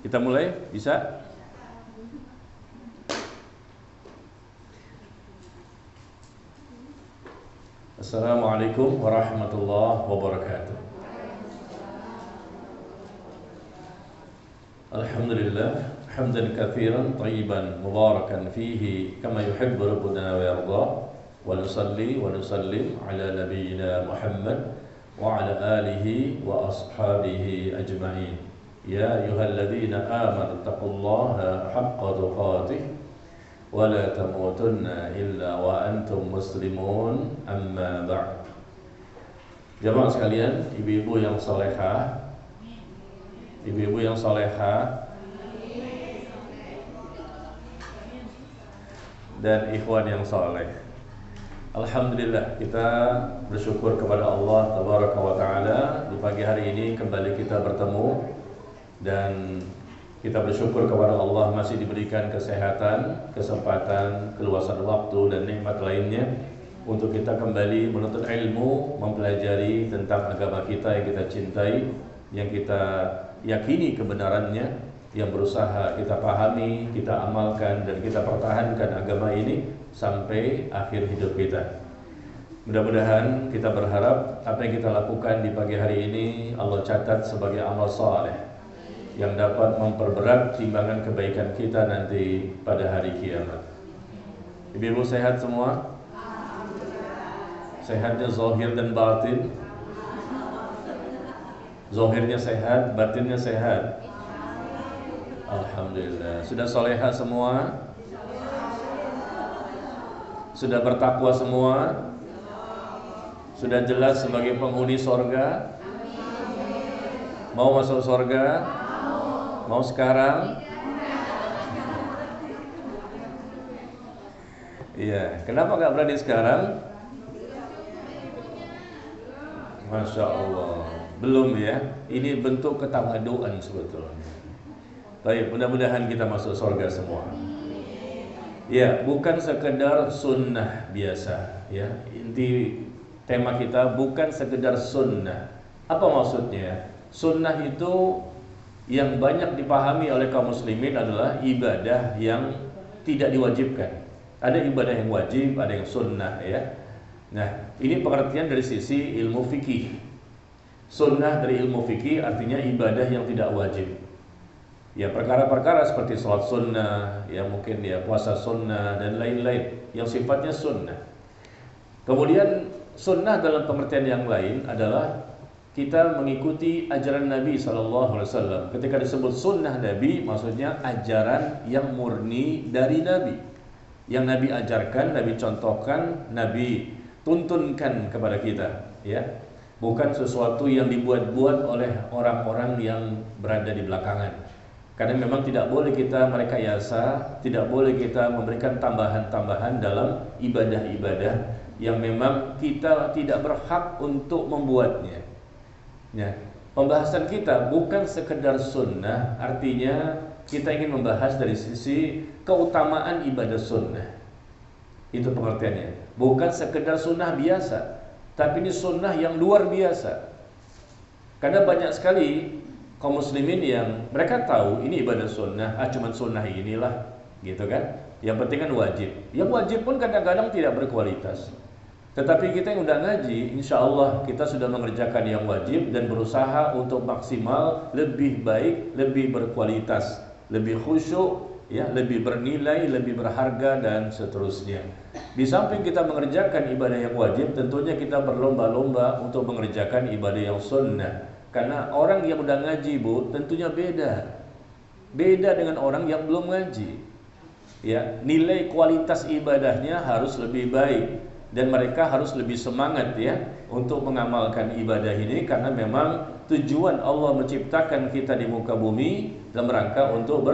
Kita mulai? Bisa? Assalamualaikum warahmatullahi wabarakatuh. Alhamdulillah, hamdan katsiran tayyiban mubarakan fihi kama yuhibbu rabbuna wa yarda. Wa nusalli wa nusallim ala nabiyyina Muhammad wa ala alihi wa ashabihi ajma'in. Ya ayyuhalladzina amanu taqullaha haqqa tuqatih wa la tamutunna illa wa antum muslimun, amma ba'd. Jamaah sekalian, ibu-ibu yang salehah, ibu-ibu yang salehah dan ikhwan yang saleh. Alhamdulillah, kita bersyukur kepada Allah tabaraka wa taala di pagi hari ini kembali kita bertemu, dan kita bersyukur kepada Allah masih diberikan kesehatan, kesempatan, keluasan waktu dan nikmat lainnya untuk kita kembali menuntut ilmu, mempelajari tentang agama kita yang kita cintai, yang kita yakini kebenarannya, yang berusaha kita pahami, kita amalkan, dan kita pertahankan agama ini sampai akhir hidup kita. Mudah-mudahan kita berharap apa yang kita lakukan di pagi hari ini Allah catat sebagai amal saleh yang dapat memperberat timbangan kebaikan kita nanti pada hari kiamat. Ibu-ibu sehat semua? Sehatnya zahir dan batin? Zahirnya sehat, batinnya sehat. Alhamdulillah. Sudah solehah semua? Sudah bertakwa semua? Sudah jelas sebagai penghuni sorga? Mau masuk sorga? Mau sekarang? Iya. Kenapa gak berani sekarang? Masya Allah. Belum ya. Ini bentuk ketawaduan sebetulnya. Baik, mudah-mudahan kita masuk surga semua. Ya, bukan sekedar sunnah biasa. Ya, inti tema kita bukan sekedar sunnah. Apa maksudnya? Sunnah itu yang banyak dipahami oleh kaum muslimin adalah ibadah yang tidak diwajibkan. Ada ibadah yang wajib, ada yang sunnah ya. Nah, ini pengertian dari sisi ilmu fikih. Sunnah dari ilmu fikih artinya ibadah yang tidak wajib. Ya, perkara-perkara seperti sholat sunnah, ya mungkin ya puasa sunnah dan lain-lain yang sifatnya sunnah. Kemudian sunnah dalam pengertian yang lain adalah kita mengikuti ajaran Nabi SAW. Ketika disebut sunnah Nabi, maksudnya ajaran yang murni dari Nabi, yang Nabi ajarkan, Nabi contohkan, Nabi tuntunkan kepada kita, ya. Bukan sesuatu yang dibuat-buat oleh orang-orang yang berada di belakangan. Karena memang tidak boleh kita merekayasa, tidak boleh kita memberikan tambahan-tambahan dalam ibadah-ibadah yang memang kita tidak berhak untuk membuatnya. Ya, pembahasan kita bukan sekedar sunnah, artinya kita ingin membahas dari sisi keutamaan ibadah sunnah. Itu pengertiannya. Bukan sekedar sunnah biasa, tapi ini sunnah yang luar biasa. Karena banyak sekali kaum muslimin yang mereka tahu ini ibadah sunnah, cuman sunnah inilah, gitu kan. Yang penting kan wajib. Yang wajib pun kadang-kadang tidak berkualitas. Tetapi kita yang udah ngaji, insya Allah kita sudah mengerjakan yang wajib dan berusaha untuk maksimal, lebih baik, lebih berkualitas, lebih khusyuk, ya, lebih bernilai, lebih berharga dan seterusnya. Di samping kita mengerjakan ibadah yang wajib, tentunya kita berlomba-lomba untuk mengerjakan ibadah yang sunnah. Karena orang yang udah ngaji, Bu, tentunya beda. Beda dengan orang yang belum ngaji. Ya, nilai kualitas ibadahnya harus lebih baik dan mereka harus lebih semangat ya untuk mengamalkan ibadah ini, karena memang tujuan Allah menciptakan kita di muka bumi dalam rangka untuk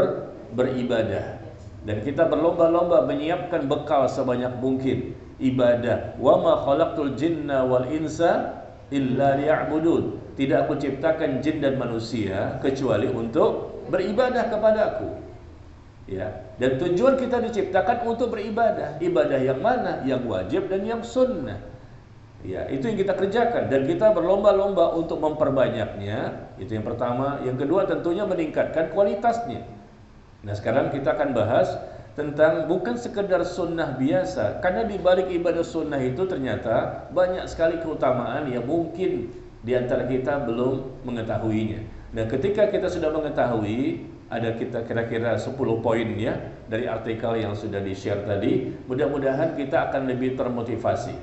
beribadah. Dan kita berlomba-lomba menyiapkan bekal sebanyak mungkin ibadah. Wa ma khalaqtul jinna wal insa illa liya'budun. Tidak aku ciptakan jin dan manusia kecuali untuk beribadah kepadaku. Ya, dan tujuan kita diciptakan untuk beribadah. Ibadah yang mana? Yang wajib dan yang sunnah. Ya, itu yang kita kerjakan dan kita berlomba-lomba untuk memperbanyaknya. Itu yang pertama. Yang kedua tentunya meningkatkan kualitasnya. Nah, sekarang kita akan bahas tentang bukan sekedar sunnah biasa, karena di balik ibadah sunnah itu ternyata banyak sekali keutamaan yang mungkin di antara kita belum mengetahuinya. Nah, ketika kita sudah mengetahui, ada kita kira-kira 10 poin ya dari artikel yang sudah di-share tadi, mudah-mudahan kita akan lebih termotivasi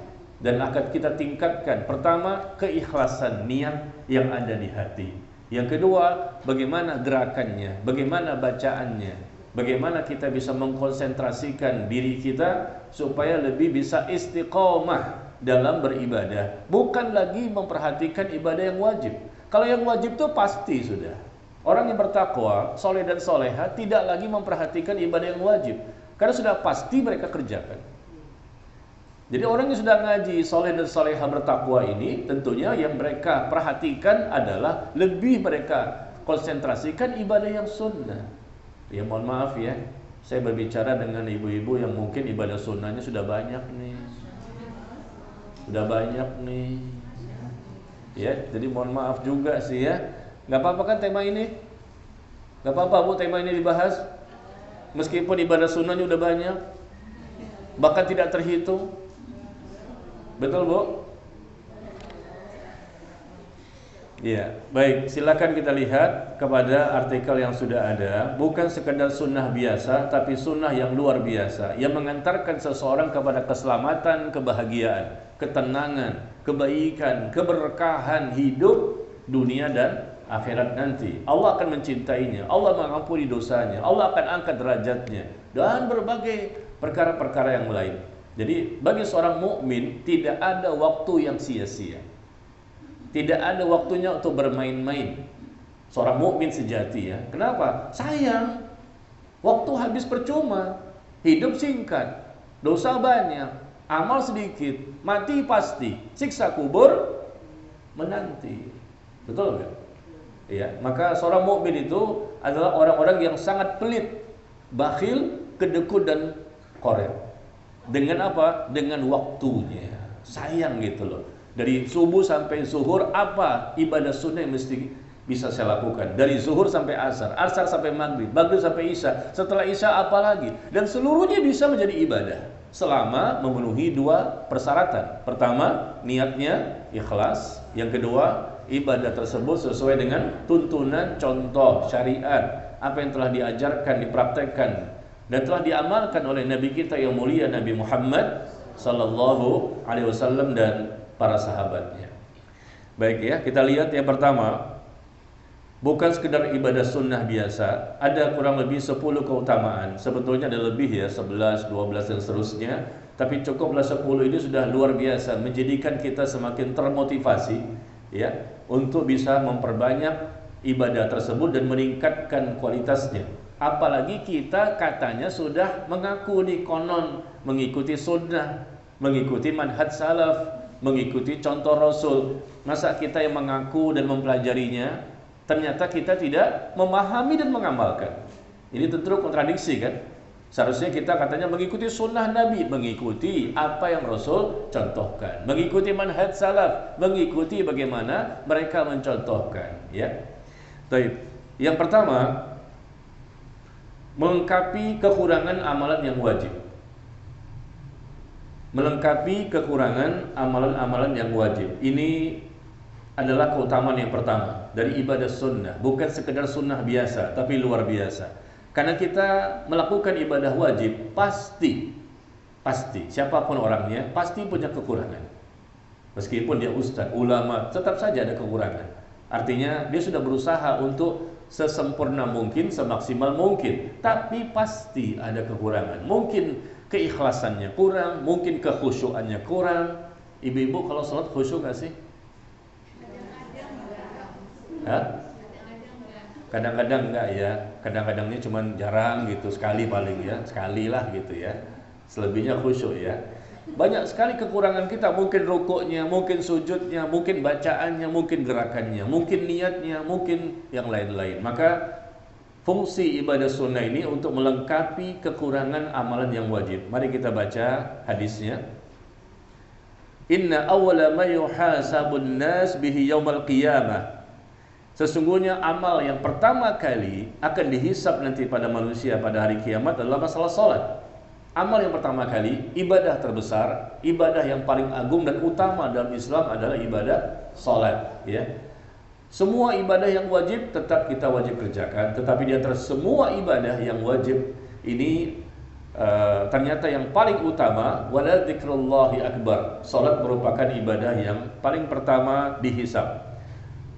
dan akan kita tingkatkan. Pertama, keikhlasan niat yang ada di hati. Yang kedua, bagaimana gerakannya, bagaimana bacaannya, bagaimana kita bisa mengkonsentrasikan diri kita supaya lebih bisa istiqomah dalam beribadah. Bukan lagi memperhatikan ibadah yang wajib. Kalau yang wajib itu pasti sudah. Orang yang bertakwa, soleh dan soleha tidak lagi memperhatikan ibadah yang wajib, karena sudah pasti mereka kerjakan. Jadi orang yang sudah ngaji, soleh dan soleha bertakwa ini, tentunya yang mereka perhatikan adalah lebih mereka konsentrasikan ibadah yang sunnah. Ya mohon maaf ya, saya berbicara dengan ibu-ibu yang mungkin ibadah sunnahnya sudah banyak nih. Sudah banyak nih. Ya, jadi mohon maaf juga sih ya. Gak apa-apa kan tema ini? Gak apa-apa Bu tema ini dibahas? Meskipun ibadah sunnahnya udah banyak, bahkan tidak terhitung. Betul Bu? Iya, baik, silakan kita lihat kepada artikel yang sudah ada. Bukan sekedar sunnah biasa, tapi sunnah yang luar biasa, yang mengantarkan seseorang kepada keselamatan, kebahagiaan, ketenangan, kebaikan, keberkahan hidup dunia dan akhirat nanti. Allah akan mencintainya, Allah mengampuni dosanya, Allah akan angkat derajatnya, dan berbagai perkara-perkara yang lain. Jadi bagi seorang mukmin tidak ada waktu yang sia-sia. Tidak ada waktunya untuk bermain-main. Seorang mukmin sejati ya. Kenapa? Sayang. Waktu habis percuma. Hidup singkat. Dosa banyak. Amal sedikit. Mati pasti. Siksa kubur menanti. Betul enggak? Ya, maka seorang mukmin itu adalah orang-orang yang sangat pelit, bakhil, kedekut dan koret. Dengan apa? Dengan waktunya. Sayang gitu loh. Dari subuh sampai zuhur apa ibadah sunnah yang mesti bisa saya lakukan. Dari zuhur sampai asar, asar sampai maghrib, maghrib sampai isya, setelah isya apa lagi. Dan seluruhnya bisa menjadi ibadah selama memenuhi dua persyaratan. Pertama, niatnya ikhlas. Yang kedua, ibadah tersebut sesuai dengan tuntunan contoh syariat, apa yang telah diajarkan, dipraktekkan dan telah diamalkan oleh Nabi kita yang mulia Nabi Muhammad sallallahu alaihi wasallam dan para sahabatnya. Baik ya, kita lihat yang pertama, bukan sekedar ibadah sunnah biasa, ada kurang lebih 10 keutamaan. Sebetulnya ada lebih ya, 11, 12 dan seterusnya, tapi cukuplah 10 ini sudah luar biasa, menjadikan kita semakin termotivasi ya untuk bisa memperbanyak ibadah tersebut dan meningkatkan kualitasnya. Apalagi kita katanya sudah mengaku di konon mengikuti sunnah, mengikuti manhaj salaf, mengikuti contoh Rasul. Masa kita yang mengaku dan mempelajarinya, ternyata kita tidak memahami dan mengamalkan. Ini tentu kontradiksi kan? Seharusnya kita katanya mengikuti sunnah Nabi, mengikuti apa yang Rasul contohkan, mengikuti manhaj salaf, mengikuti bagaimana mereka mencontohkan. Ya, baik. Yang pertama, melengkapi kekurangan amalan yang wajib. Melengkapi kekurangan amalan-amalan yang wajib. Ini adalah keutamaan yang pertama dari ibadah sunnah. Bukan sekedar sunnah biasa, tapi luar biasa. Karena kita melakukan ibadah wajib, pasti siapapun orangnya, pasti punya kekurangan. Meskipun dia ustaz, ulama, tetap saja ada kekurangan. Artinya dia sudah berusaha untuk sesempurna mungkin, semaksimal mungkin, tapi pasti ada kekurangan. Mungkin keikhlasannya kurang, mungkin kekhusyuannya kurang. Ibu-ibu kalau sholat khusyuk gak sih? Kadang-kadang enggak ya. Kadang-kadangnya cuma jarang gitu, sekali paling ya, sekali lah gitu ya. Selebihnya khusyuk ya. Banyak sekali kekurangan kita, mungkin rukuknya, mungkin sujudnya, mungkin bacaannya, mungkin gerakannya, mungkin niatnya, mungkin yang lain-lain. Maka fungsi ibadah sunnah ini untuk melengkapi kekurangan amalan yang wajib. Mari kita baca hadisnya. Inna awwala ma yuhasabun nas bihi yaumal qiyamah. Sesungguhnya amal yang pertama kali akan dihisab nanti pada manusia pada hari kiamat adalah masalah salat. Amal yang pertama kali, ibadah terbesar, ibadah yang paling agung dan utama dalam Islam adalah ibadah salat, ya. Semua ibadah yang wajib tetap kita wajib kerjakan, tetapi di antara semua ibadah yang wajib ini ternyata yang paling utama wala dzikrullahi akbar. Salat merupakan ibadah yang paling pertama dihisab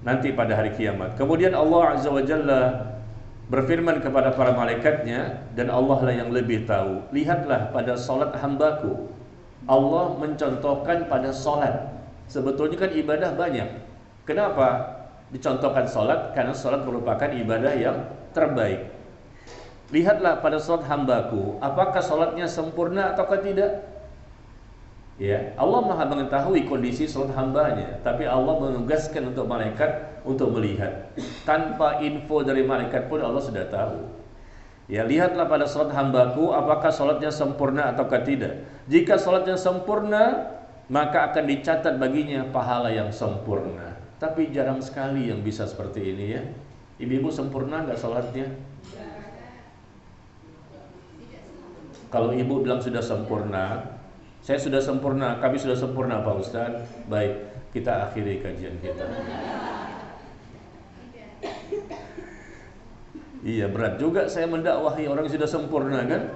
nanti pada hari kiamat. Kemudian Allah Azza wa Jalla berfirman kepada para malaikatnya, dan Allah lah yang lebih tahu. Lihatlah pada salat hambaku. Allah mencontohkan pada salat. Sebetulnya kan ibadah banyak. Kenapa dicontohkan salat? Karena salat merupakan ibadah yang terbaik. Lihatlah pada salat hambaku, apakah salatnya sempurna ataukah tidak? Ya, Allah Maha mengetahui kondisi salat hambanya, tapi Allah menugaskan untuk malaikat untuk melihat. Tanpa info dari malaikat pun Allah sudah tahu. Ya, lihatlah pada salat hambaku, apakah salatnya sempurna ataukah tidak. Jika salatnya sempurna, maka akan dicatat baginya pahala yang sempurna. Tapi jarang sekali yang bisa seperti ini, ya. Ibu-ibu sempurna nggak salatnya? Kalau ibu bilang sudah sempurna, saya sudah sempurna, kami sudah sempurna Pak Ustaz. Baik, kita akhiri kajian kita. Iya, berat juga saya mendakwahi orang yang sudah sempurna, kan?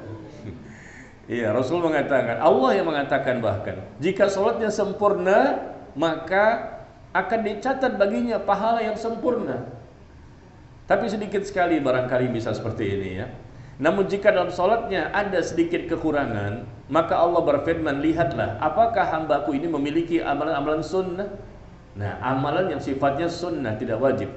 Iya, Rasul mengatakan, Allah yang mengatakan bahkan, jika sholatnya sempurna, maka akan dicatat baginya pahala yang sempurna. Tapi sedikit sekali barangkali bisa seperti ini, ya. Namun jika dalam sholatnya ada sedikit kekurangan, maka Allah berfirman, lihatlah apakah hambaku ini memiliki amalan-amalan sunnah. Nah, amalan yang sifatnya sunnah, tidak wajib.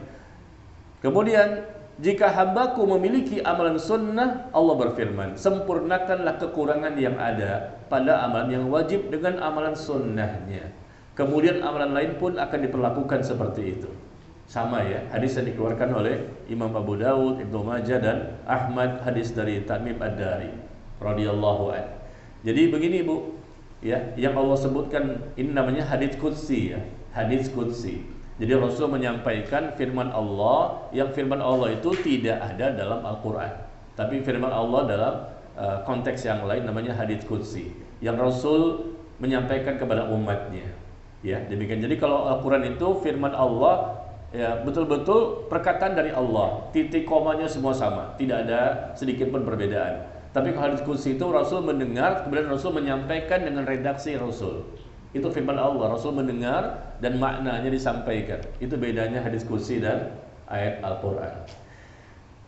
Kemudian jika hambaku memiliki amalan sunnah, Allah berfirman, sempurnakanlah kekurangan yang ada pada amalan yang wajib dengan amalan sunnahnya. Kemudian amalan lain pun akan diperlakukan seperti itu. Sama, ya, hadis yang dikeluarkan oleh Imam Abu Dawud, Ibnu Majah dan Ahmad, hadis dari Tamim Ad-Dari radhiyallahu anhu. Jadi begini, Bu, ya, yang Allah sebutkan ini namanya hadis qudsi, ya, hadis qudsi. Jadi Rasul menyampaikan firman Allah, yang firman Allah itu tidak ada dalam Al-Qur'an. Tapi firman Allah dalam konteks yang lain namanya hadis qudsi, yang Rasul menyampaikan kepada umatnya. Ya, demikian. Jadi kalau Al-Qur'an itu firman Allah, ya, betul-betul perkataan dari Allah, titik komanya semua sama, tidak ada sedikit pun perbedaan. Tapi kalau hadis qudsi itu Rasul mendengar, kemudian Rasul menyampaikan dengan redaksi Rasul. Itu firman Allah, Rasul mendengar dan maknanya disampaikan. Itu bedanya hadis qudsi dan ayat Al-Qur'an.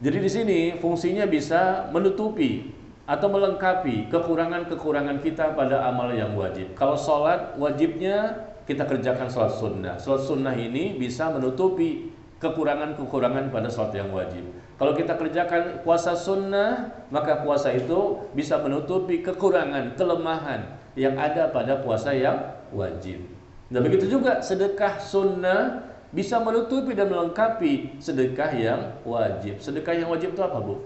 Jadi di sini fungsinya bisa menutupi atau melengkapi kekurangan-kekurangan kita pada amal yang wajib. Kalau sholat wajibnya kita kerjakan sholat sunnah. Sholat sunnah ini bisa menutupi kekurangan-kekurangan pada sholat yang wajib. Kalau kita kerjakan puasa sunnah, maka puasa itu bisa menutupi kekurangan, kelemahan yang ada pada puasa yang wajib. Dan begitu juga sedekah sunnah bisa menutupi dan melengkapi sedekah yang wajib. Sedekah yang wajib itu apa, Bu?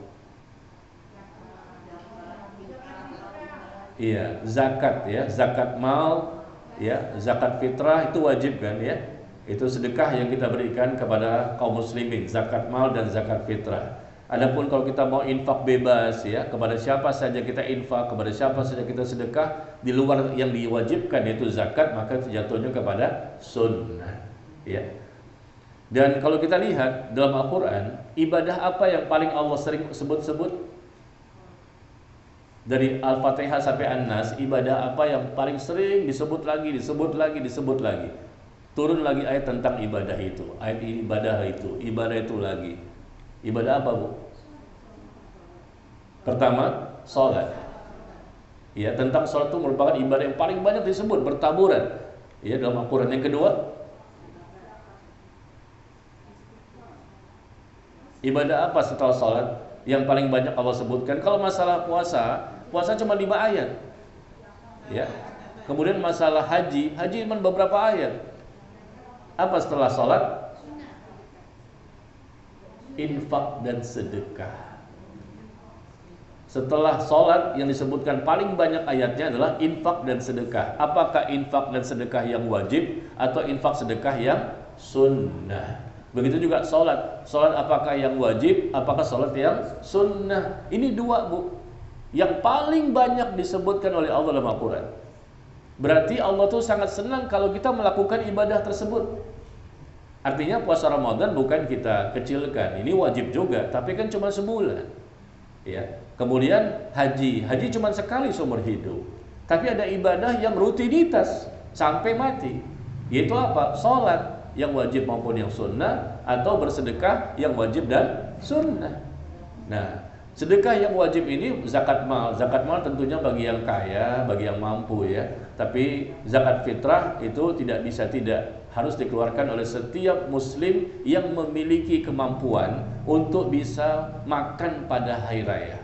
Iya, zakat, ya, zakat mal, ya, zakat fitrah itu wajib, kan, ya. Itu sedekah yang kita berikan kepada kaum muslimin, zakat mal dan zakat fitrah. Adapun kalau kita mau infak bebas, ya, kepada siapa saja kita infak, kepada siapa saja kita sedekah di luar yang diwajibkan yaitu zakat, maka jatuhnya kepada sunnah, ya. Dan kalau kita lihat dalam Al-Qur'an, ibadah apa yang paling Allah sering sebut-sebut? Dari Al-Fatihah sampai An-Nas, ibadah apa yang paling sering disebut lagi, disebut lagi, disebut lagi? Turun lagi ayat tentang ibadah itu, ayat ibadah itu lagi. Ibadah apa, Bu? Pertama, sholat. Ya, tentang sholat itu merupakan ibadah yang paling banyak disebut, bertaburan, ya, dalam Al-Quran. Yang kedua, ibadah apa setelah sholat yang paling banyak Allah sebutkan? Kalau masalah puasa, puasa cuma 5 ayat, ya. Kemudian masalah haji cuma beberapa ayat. Apa setelah sholat? Infak dan sedekah. Setelah sholat yang disebutkan paling banyak ayatnya adalah infak dan sedekah. Apakah infak dan sedekah yang wajib atau infak sedekah yang sunnah? Begitu juga sholat. Sholat apakah yang wajib, apakah sholat yang sunnah? Ini dua, Bu, yang paling banyak disebutkan oleh Allah dalam Al-Quran. Berarti Allah tuh sangat senang kalau kita melakukan ibadah tersebut. Artinya puasa Ramadan bukan kita kecilkan, ini wajib juga, tapi kan cuma sebulan. Ya. Kemudian haji cuma sekali seumur hidup. Tapi ada ibadah yang rutinitas sampai mati. Yaitu apa? Sholat yang wajib maupun yang sunnah, atau bersedekah yang wajib dan sunnah. Nah, sedekah yang wajib ini zakat mal. Zakat mal tentunya bagi yang kaya, bagi yang mampu ya. Tapi zakat fitrah itu tidak bisa tidak, harus dikeluarkan oleh setiap muslim yang memiliki kemampuan untuk bisa makan pada hari raya.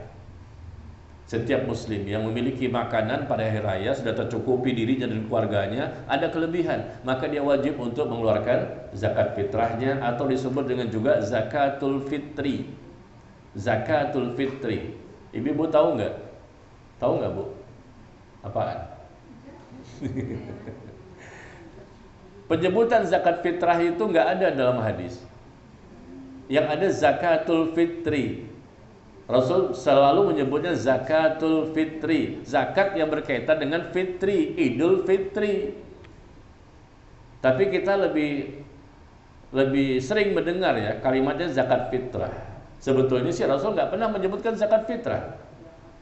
Setiap muslim yang memiliki makanan pada hari raya sudah tercukupi dirinya dan keluarganya, ada kelebihan, maka dia wajib untuk mengeluarkan zakat fitrahnya, atau disebut dengan juga zakatul fitri. Zakatul fitri. Ibu tahu nggak? Tahu nggak, Bu? Apaan? Penyebutan zakat fitrah itu nggak ada dalam hadis. Yang ada zakatul fitri. Rasul selalu menyebutnya zakatul fitri, zakat yang berkaitan dengan fitri, Idul Fitri. Tapi kita lebih sering mendengar ya kalimatnya zakat fitrah. Sebetulnya sih Rasul nggak pernah menyebutkan zakat fitrah.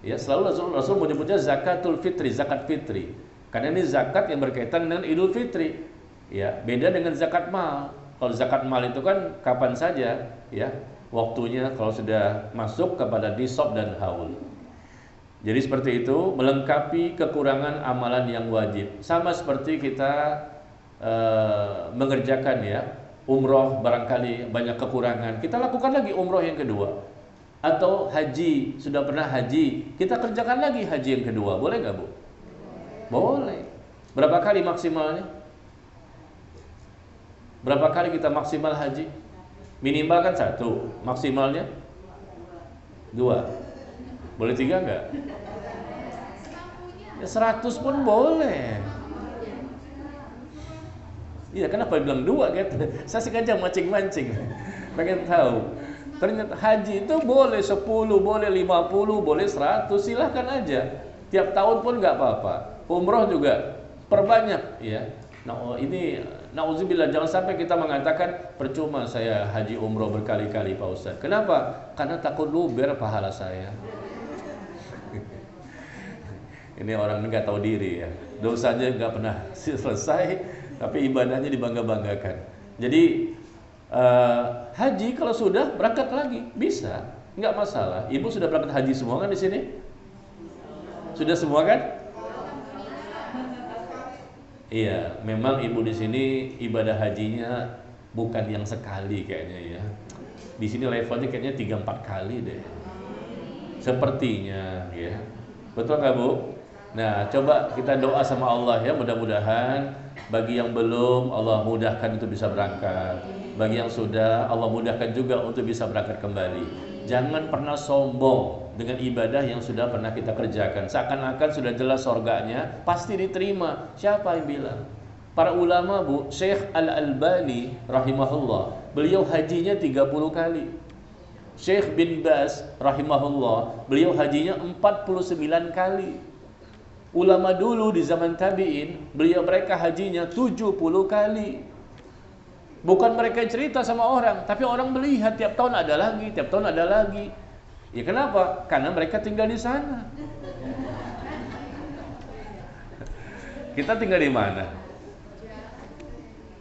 Ya, selalu Rasul menyebutnya zakatul fitri, zakat fitri. Karena ini zakat yang berkaitan dengan Idul Fitri. Ya, beda dengan zakat mal. Kalau zakat mal itu kan kapan saja, ya. Waktunya kalau sudah masuk kepada nisab dan haul. Jadi seperti itu, melengkapi kekurangan amalan yang wajib. Sama seperti kita mengerjakan ya umroh, barangkali banyak kekurangan, kita lakukan lagi umroh yang kedua. Atau haji, sudah pernah haji, kita kerjakan lagi haji yang kedua. Boleh nggak, Bu? Boleh. Berapa kali maksimalnya? Berapa kali kita maksimal haji? Minimal kan 1, maksimalnya 2. Boleh 3 enggak? Ya 100 pun boleh. Iya, kenapa bilang 2 gitu? Saya sengaja mancing-mancing. Pengen tahu. Ternyata haji itu boleh 10, boleh 50, boleh 100, silahkan aja. Tiap tahun pun enggak apa-apa. Umroh juga perbanyak ya. Nah, ini nauzubillah, jangan sampai kita mengatakan percuma saya haji umroh berkali-kali Pak Ustaz. Kenapa? Karena takut luber pahala saya. Ini orang nggak tahu diri ya. Dosanya nggak pernah selesai, tapi ibadahnya dibangga-banggakan. Jadi haji kalau sudah berangkat lagi bisa, nggak masalah. Ibu sudah berangkat haji semua kan di sini? Sudah semua kan? Iya, memang ibu di sini ibadah hajinya bukan yang sekali kayaknya ya. Di sini levelnya kayaknya 3-4 kali deh. Sepertinya ya. Betul nggak, Bu? Nah, coba kita doa sama Allah ya, mudah-mudahan bagi yang belum Allah mudahkan untuk bisa berangkat. Bagi yang sudah Allah mudahkan juga untuk bisa berangkat kembali. Jangan pernah sombong dengan ibadah yang sudah pernah kita kerjakan. Seakan-akan sudah jelas surganya, pasti diterima. Siapa yang bilang? Para ulama, Bu, Syekh Al-Albani rahimahullah, beliau hajinya 30 kali. Syekh bin Baz rahimahullah, beliau hajinya 49 kali. Ulama dulu di zaman tabi'in, mereka hajinya 70 kali. Bukan mereka yang cerita sama orang, tapi orang melihat tiap tahun ada lagi, tiap tahun ada lagi. Ya kenapa? Karena mereka tinggal di sana. Kita tinggal di mana?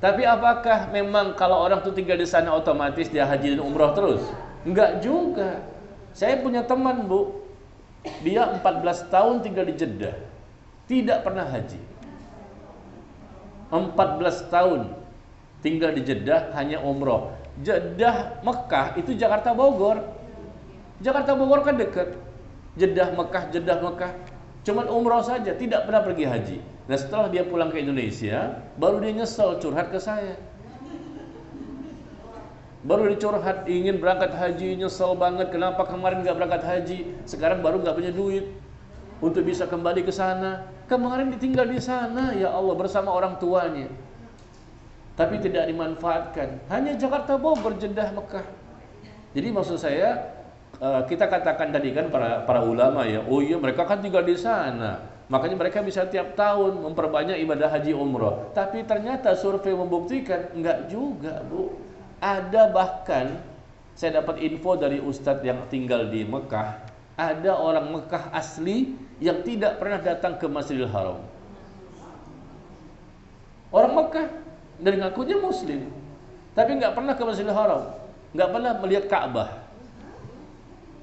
Tapi apakah memang kalau orang itu tinggal di sana otomatis dia haji dan umroh terus? Enggak juga. Saya punya teman, Bu. Dia 14 tahun tinggal di Jeddah. Tidak pernah haji. 14 tahun tinggal di Jeddah, hanya umroh. Jeddah Mekah itu Jakarta Bogor. Jakarta Bogor kan dekat. Jeddah Mekah. Cuman umroh saja, tidak pernah pergi haji. Nah, setelah dia pulang ke Indonesia, baru dia nyesel curhat ke saya. Baru dicurhat ingin berangkat haji, nyesel banget kenapa kemarin nggak berangkat haji, sekarang baru nggak punya duit untuk bisa kembali ke sana. Kemarin ditinggal di sana, ya Allah, bersama orang tuanya, tapi tidak dimanfaatkan. Hanya Jakarta, Bogor, Jeddah, Mekah. Jadi maksud saya, kita katakan tadi kan para ulama ya, oh iya mereka kan tinggal di sana, makanya mereka bisa tiap tahun memperbanyak ibadah haji umroh. Tapi ternyata survei membuktikan enggak juga, Bu. Ada bahkan saya dapat info dari ustadz yang tinggal di Mekah, ada orang Mekah asli yang tidak pernah datang ke Masjidil Haram. Orang Mekah dan ngakunya muslim, tapi nggak pernah ke Masjidil Haram, nggak pernah melihat Ka'bah.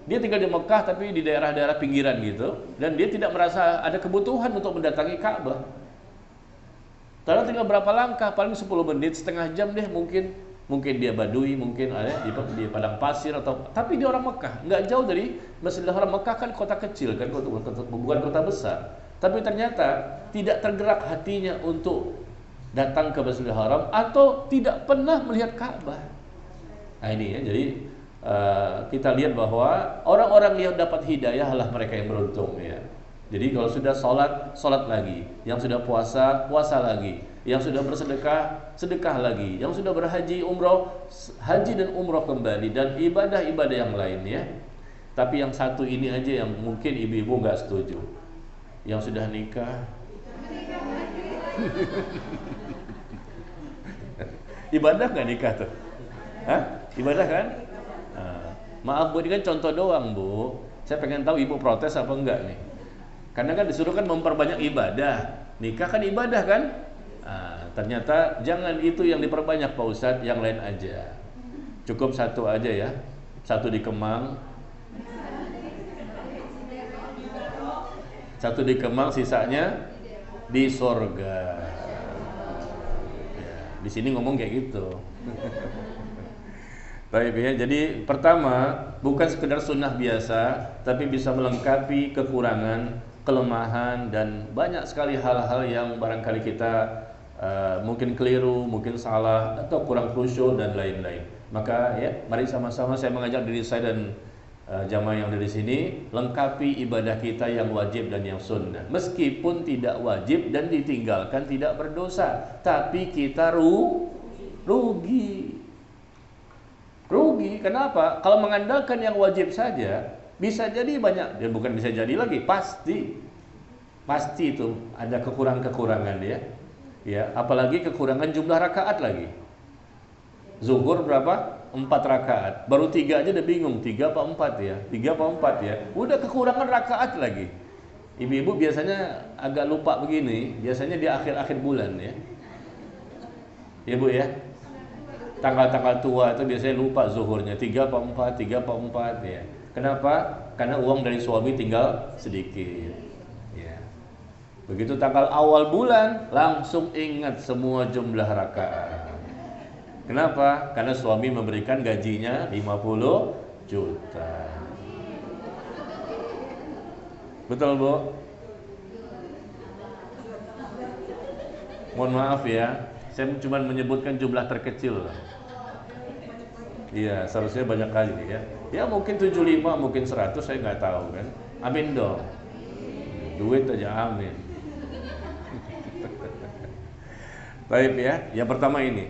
Dia tinggal di Mekah tapi di daerah-daerah pinggiran gitu, dan dia tidak merasa ada kebutuhan untuk mendatangi Ka'bah. Karena tinggal berapa langkah, paling 10 menit, setengah jam deh mungkin dia badui, mungkin ada di padang pasir tapi dia orang Mekah, nggak jauh dari Masjidil Haram. Mekah kan kota kecil kan, bukan kota besar, tapi ternyata tidak tergerak hatinya untuk datang ke Masjidil Haram atau tidak pernah melihat Ka'bah. Nah ini ya, jadi kita lihat bahwa orang-orang yang dapat hidayah adalah mereka yang beruntung ya. Jadi kalau sudah sholat lagi, yang sudah puasa lagi, yang sudah bersedekah, sedekah lagi, yang sudah berhaji, umroh, haji dan umroh kembali, dan ibadah-ibadah yang lainnya. Tapi yang satu ini aja yang mungkin ibu-ibu nggak setuju, yang sudah nikah. Ibadah nggak nikah tuh? Hah? Ibadah kan? Maaf Bu, ini kan contoh doang Bu. Saya pengen tahu ibu protes apa enggak nih? Karena kan disuruh kan memperbanyak ibadah. Nikah kan ibadah kan? Ternyata jangan itu yang diperbanyak Pak Ustadz, yang lain aja. Cukup satu aja ya. Satu di Kemang. Satu di Kemang, sisanya di sorga. Ya, di sini ngomong kayak gitu. Baik ya, jadi pertama bukan sekedar sunnah biasa, tapi bisa melengkapi kekurangan, kelemahan, dan banyak sekali hal-hal yang barangkali kita mungkin keliru, mungkin salah, atau kurang khusyuk dan lain-lain. Maka ya, mari sama-sama saya mengajak diri saya dan jamaah yang ada di sini, lengkapi ibadah kita yang wajib dan yang sunnah. Meskipun tidak wajib dan ditinggalkan tidak berdosa, tapi kita rugi. Rugi, kenapa? Kalau mengandalkan yang wajib saja, bisa jadi banyak, dan bukan bisa jadi lagi, pasti itu ada kekurangan ya. Ya, apalagi kekurangan jumlah rakaat lagi. Zuhur berapa? 4 rakaat. Baru 3 aja udah bingung, 3 apa 4 ya? 3 apa 4 ya? Udah kekurangan rakaat lagi. Ibu-ibu biasanya agak lupa begini, biasanya di akhir-akhir bulan ya. Ibu ya. Tanggal-tanggal tua itu biasanya lupa zuhurnya 3 apa 4 ya. Kenapa? Karena uang dari suami tinggal sedikit ya. Begitu tanggal awal bulan langsung ingat semua jumlah rakaat. Kenapa? Karena suami memberikan gajinya 50 juta. Betul Bu? Mohon maaf ya, saya cuma menyebutkan jumlah terkecil. Iya, seharusnya banyak kali ya. Ya mungkin 75, mungkin 100, saya nggak tahu kan. Amin dong. Duit aja amin. Baik ya, yang pertama ini,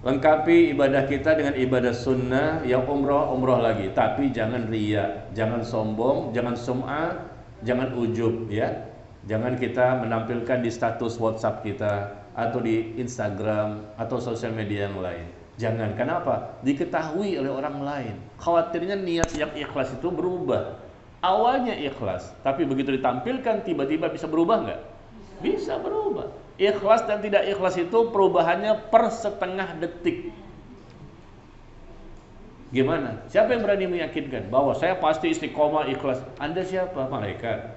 lengkapi ibadah kita dengan ibadah sunnah, yang umroh lagi. Tapi jangan riya, jangan sombong, jangan sum'ah, jangan ujub ya. Jangan kita menampilkan di status WhatsApp kita, atau di Instagram, atau sosial media yang lain. Jangan, kenapa? Diketahui oleh orang lain. Khawatirnya niat yang ikhlas itu berubah. Awalnya ikhlas, tapi begitu ditampilkan tiba-tiba bisa berubah nggak? Bisa berubah. Ikhlas dan tidak ikhlas itu perubahannya per setengah detik. Gimana? Siapa yang berani meyakinkan bahwa saya pasti istiqomah ikhlas? Anda siapa? Malaikat.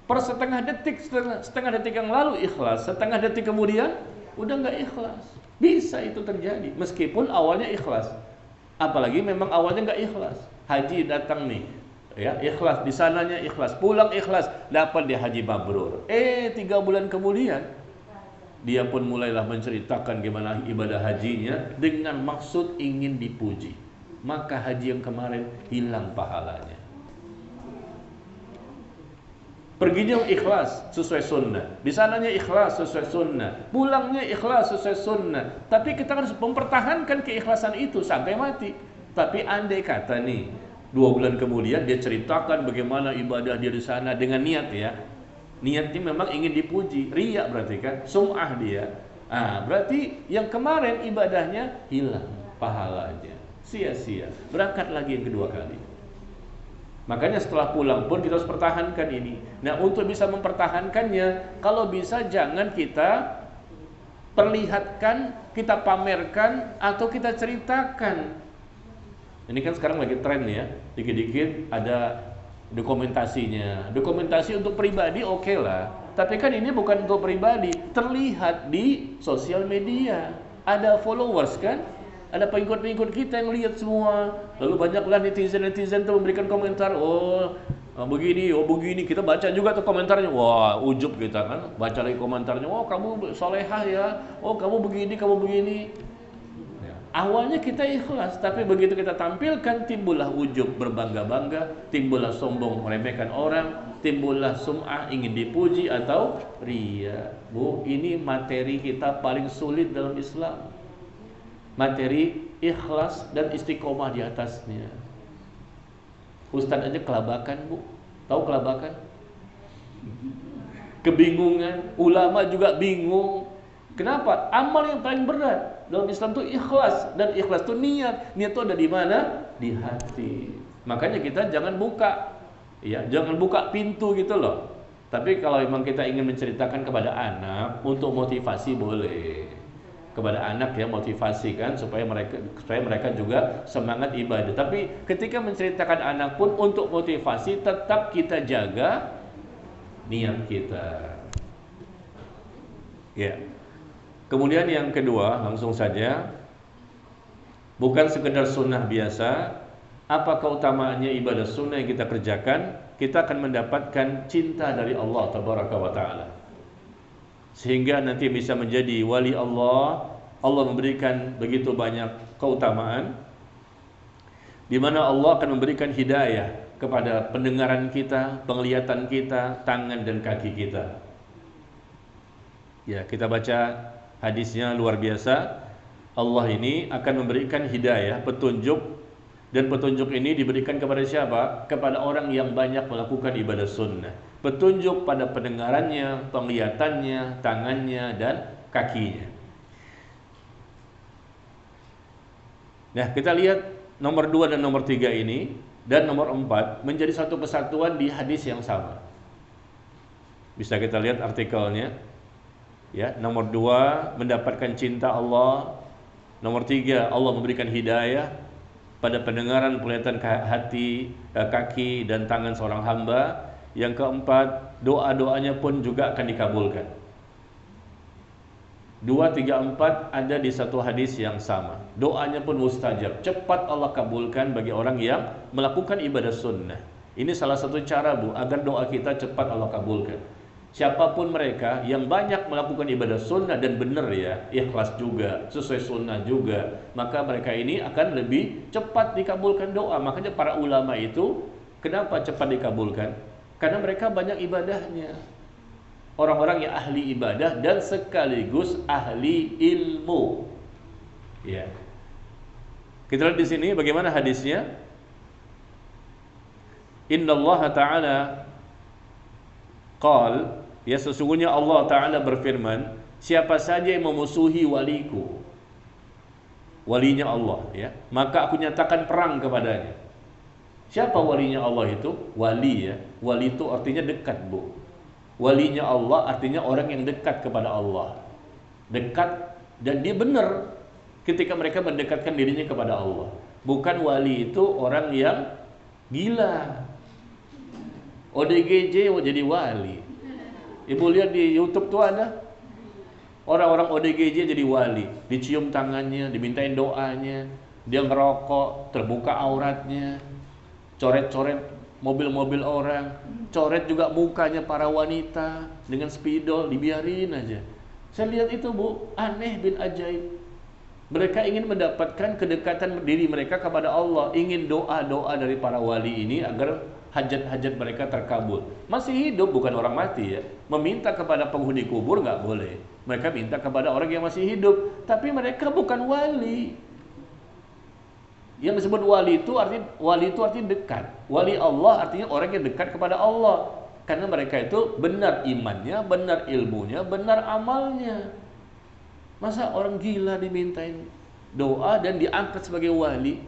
Per setengah detik yang lalu ikhlas, setengah detik kemudian udah nggak ikhlas. Bisa itu terjadi meskipun awalnya ikhlas. Apalagi memang awalnya nggak ikhlas. Haji datang nih, ya ikhlas, di sananya ikhlas, pulang ikhlas, dapat dia haji mabrur. 3 bulan kemudian dia pun mulailah menceritakan gimana ibadah hajinya dengan maksud ingin dipuji. Maka haji yang kemarin hilang pahalanya. Perginya ikhlas sesuai sunnah, di sananya ikhlas sesuai sunnah, pulangnya ikhlas sesuai sunnah. Tapi kita harus mempertahankan keikhlasan itu sampai mati. Tapi andai kata nih 2 bulan kemudian dia ceritakan bagaimana ibadah dia di sana dengan niat ya, niatnya memang ingin dipuji, riya berarti kan, sum'ah dia. Berarti yang kemarin ibadahnya hilang pahalanya, sia-sia. Berangkat lagi yang kedua kali. Makanya setelah pulang pun kita harus pertahankan ini. Nah, untuk bisa mempertahankannya, kalau bisa jangan kita perlihatkan, kita pamerkan, atau kita ceritakan. Ini kan sekarang lagi tren ya, dikit-dikit ada dokumentasinya. Dokumentasi untuk pribadi oke lah, tapi kan ini bukan untuk pribadi, terlihat di sosial media. Ada followers kan, ada pengikut-pengikut kita yang lihat semua. Lalu banyaklah netizen-netizen itu memberikan komentar, begini, begini. Kita baca juga tuh komentarnya. Wah, ujub kita kan, baca lagi komentarnya. Oh, kamu solehah ya. Oh, kamu begini, kamu begini. Awalnya kita ikhlas, tapi begitu kita tampilkan, timbullah ujub, berbangga-bangga, timbullah sombong, meremehkan orang, timbullah sum'ah, ingin dipuji, atau riya. Bu, ini materi kita paling sulit dalam Islam. Materi ikhlas dan istiqomah di atasnya. Ustadz aja kelabakan, Bu. Tahu kelabakan? Kebingungan, ulama juga bingung. Kenapa? Amal yang paling berat dalam Islam itu ikhlas, dan ikhlas itu niat. Niat itu ada di mana? Di hati. Makanya kita jangan buka, ya, jangan buka pintu gitu loh. Tapi kalau memang kita ingin menceritakan kepada anak untuk motivasi boleh. Kepada anak ya, motivasi kan, supaya mereka juga semangat ibadah. Tapi ketika menceritakan anak pun untuk motivasi, tetap kita jaga niat kita. Ya. Kemudian yang kedua, langsung saja, bukan sekedar sunnah biasa. Apa keutamaannya ibadah sunnah yang kita kerjakan? Kita akan mendapatkan cinta dari Allah Tabaraka wa Ta'ala, sehingga nanti bisa menjadi wali Allah. Allah memberikan begitu banyak keutamaan, di mana Allah akan memberikan hidayah kepada pendengaran kita, penglihatan kita, tangan dan kaki kita. Ya, kita baca hadisnya luar biasa. Allah ini akan memberikan hidayah, petunjuk, dan petunjuk ini diberikan kepada siapa? Kepada orang yang banyak melakukan ibadah sunnah. Petunjuk pada pendengarannya, penglihatannya, tangannya, dan kakinya. Nah, kita lihat nomor 2 dan nomor 3 ini, dan nomor 4 menjadi satu kesatuan di hadis yang sama. Bisa kita lihat artikelnya. Ya, nomor 2 mendapatkan cinta Allah. Nomor 3 Allah memberikan hidayah pada pendengaran, penglihatan, hati, kaki dan tangan seorang hamba. Yang keempat, doa-doanya pun juga akan dikabulkan. 2, 3, 4 ada di satu hadis yang sama. Doanya pun mustajab, cepat Allah kabulkan bagi orang yang melakukan ibadah sunnah. Ini salah satu cara, Bu, agar doa kita cepat Allah kabulkan. Siapapun mereka yang banyak melakukan ibadah sunnah dan benar ya, ikhlas juga, sesuai sunnah juga, maka mereka ini akan lebih cepat dikabulkan doa. Makanya para ulama itu kenapa cepat dikabulkan? Karena mereka banyak ibadahnya. Orang-orang yang ahli ibadah dan sekaligus ahli ilmu. Ya. Kita lihat di sini bagaimana hadisnya. Innallaha ta'ala qal, ya, sesungguhnya Allah Ta'ala berfirman, siapa saja yang memusuhi waliku, walinya Allah, ya, maka aku nyatakan perang kepadanya. Siapa walinya Allah itu? Wali, ya. Wali itu artinya dekat, Bu. Walinya Allah artinya orang yang dekat kepada Allah. Dekat, dan dia benar ketika mereka mendekatkan dirinya kepada Allah. Bukan wali itu orang yang gila, ODGJ jadi wali. Ibu lihat di YouTube tuh ada orang-orang ODGJ jadi wali, dicium tangannya, dimintain doanya, dia ngerokok, terbuka auratnya, coret-coret mobil-mobil orang, coret juga mukanya para wanita dengan spidol, dibiarin aja. Saya lihat itu Bu, aneh bin ajaib. Mereka ingin mendapatkan kedekatan diri mereka kepada Allah, ingin doa-doa dari para wali ini agar hajat-hajat mereka terkabul. Masih hidup, bukan orang mati ya. Meminta kepada penghuni kubur nggak boleh. Mereka minta kepada orang yang masih hidup, tapi mereka bukan wali. Yang disebut wali itu artinya dekat. Wali Allah artinya orang yang dekat kepada Allah. Karena mereka itu benar imannya, benar ilmunya, benar amalnya. Masa orang gila dimintain doa dan diangkat sebagai wali?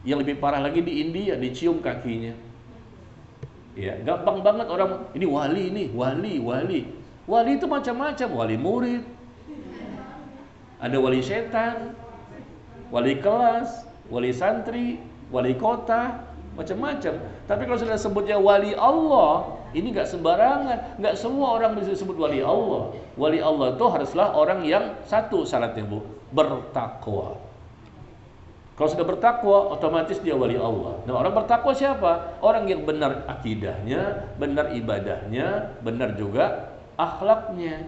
Yang lebih parah lagi di India, dicium kakinya. Ya, gampang banget orang ini wali nih, wali. Wali itu macam-macam, wali murid. Ada wali setan, wali kelas, wali santri, wali kota, macam-macam. Tapi kalau sudah sebutnya wali Allah, ini nggak sembarangan, nggak semua orang bisa disebut wali Allah. Wali Allah itu haruslah orang yang satu syaratnya Bu, bertakwa. Kalau sudah bertakwa, otomatis dia wali Allah. Nah, orang bertakwa siapa? Orang yang benar akidahnya, benar ibadahnya, benar juga akhlaknya.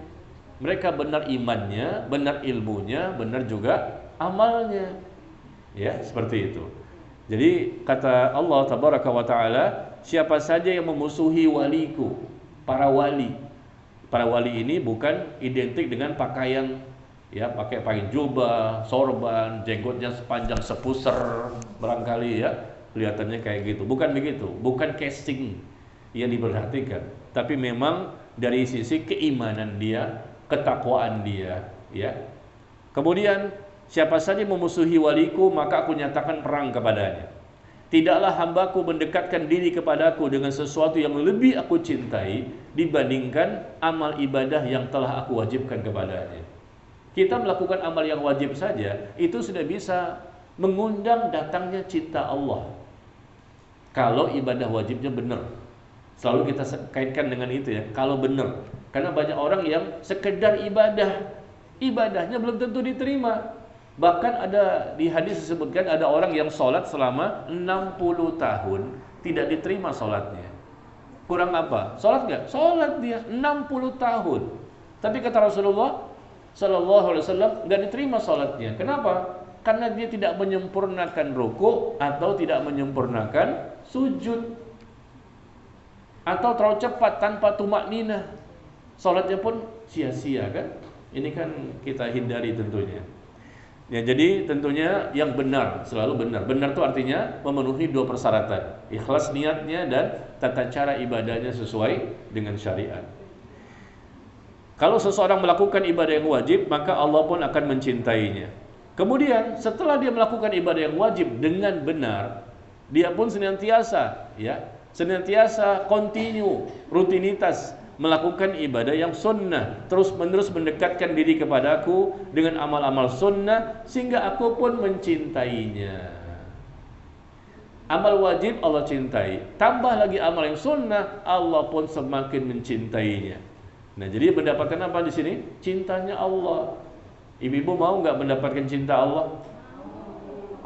Mereka benar imannya, benar ilmunya, benar juga amalnya. Ya, seperti itu. Jadi kata Allah tabaraka wa taala, siapa saja yang memusuhi waliku, para wali. Para wali ini bukan identik dengan pakaian, ya, pakai jubah, sorban, jenggotnya sepanjang sepuser barangkali ya, kelihatannya kayak gitu. Bukan begitu, bukan casing yang diperhatikan, tapi memang dari sisi keimanan dia, ketakwaan dia, ya. Kemudian siapa saja memusuhi waliku, maka aku nyatakan perang kepadanya. Tidaklah hambaku mendekatkan diri kepadaku dengan sesuatu yang lebih aku cintai dibandingkan amal ibadah yang telah aku wajibkan kepadanya. Kita melakukan amal yang wajib saja, itu sudah bisa mengundang datangnya cinta Allah. Kalau ibadah wajibnya benar. Selalu kita kaitkan dengan itu ya, kalau benar. Karena banyak orang yang sekedar ibadahnya belum tentu diterima. Bahkan ada di hadis disebutkan ada orang yang sholat selama 60 tahun tidak diterima sholatnya. Kurang apa? Sholat nggak? Sholat dia 60 tahun. Tapi kata Rasulullah Sallallahu Alaihi Wasallam nggak diterima sholatnya. Kenapa? Karena dia tidak menyempurnakan ruku atau tidak menyempurnakan sujud, atau terlalu cepat tanpa tumak ninah. Sholatnya pun sia-sia kan? Ini kan kita hindari tentunya. Ya, jadi tentunya yang benar, selalu benar. Benar itu artinya memenuhi dua persyaratan, ikhlas niatnya dan tata cara ibadahnya sesuai dengan syariat. Kalau seseorang melakukan ibadah yang wajib, maka Allah pun akan mencintainya. Kemudian setelah dia melakukan ibadah yang wajib dengan benar, dia pun senantiasa continue, rutinitas melakukan ibadah yang sunnah, terus menerus mendekatkan diri kepadaku dengan amal-amal sunnah sehingga aku pun mencintainya. Amal wajib Allah cintai, tambah lagi amal yang sunnah, Allah pun semakin mencintainya. Nah, jadi mendapatkan apa di sini? Cintanya Allah. Ibu-ibu mau nggak mendapatkan cinta Allah?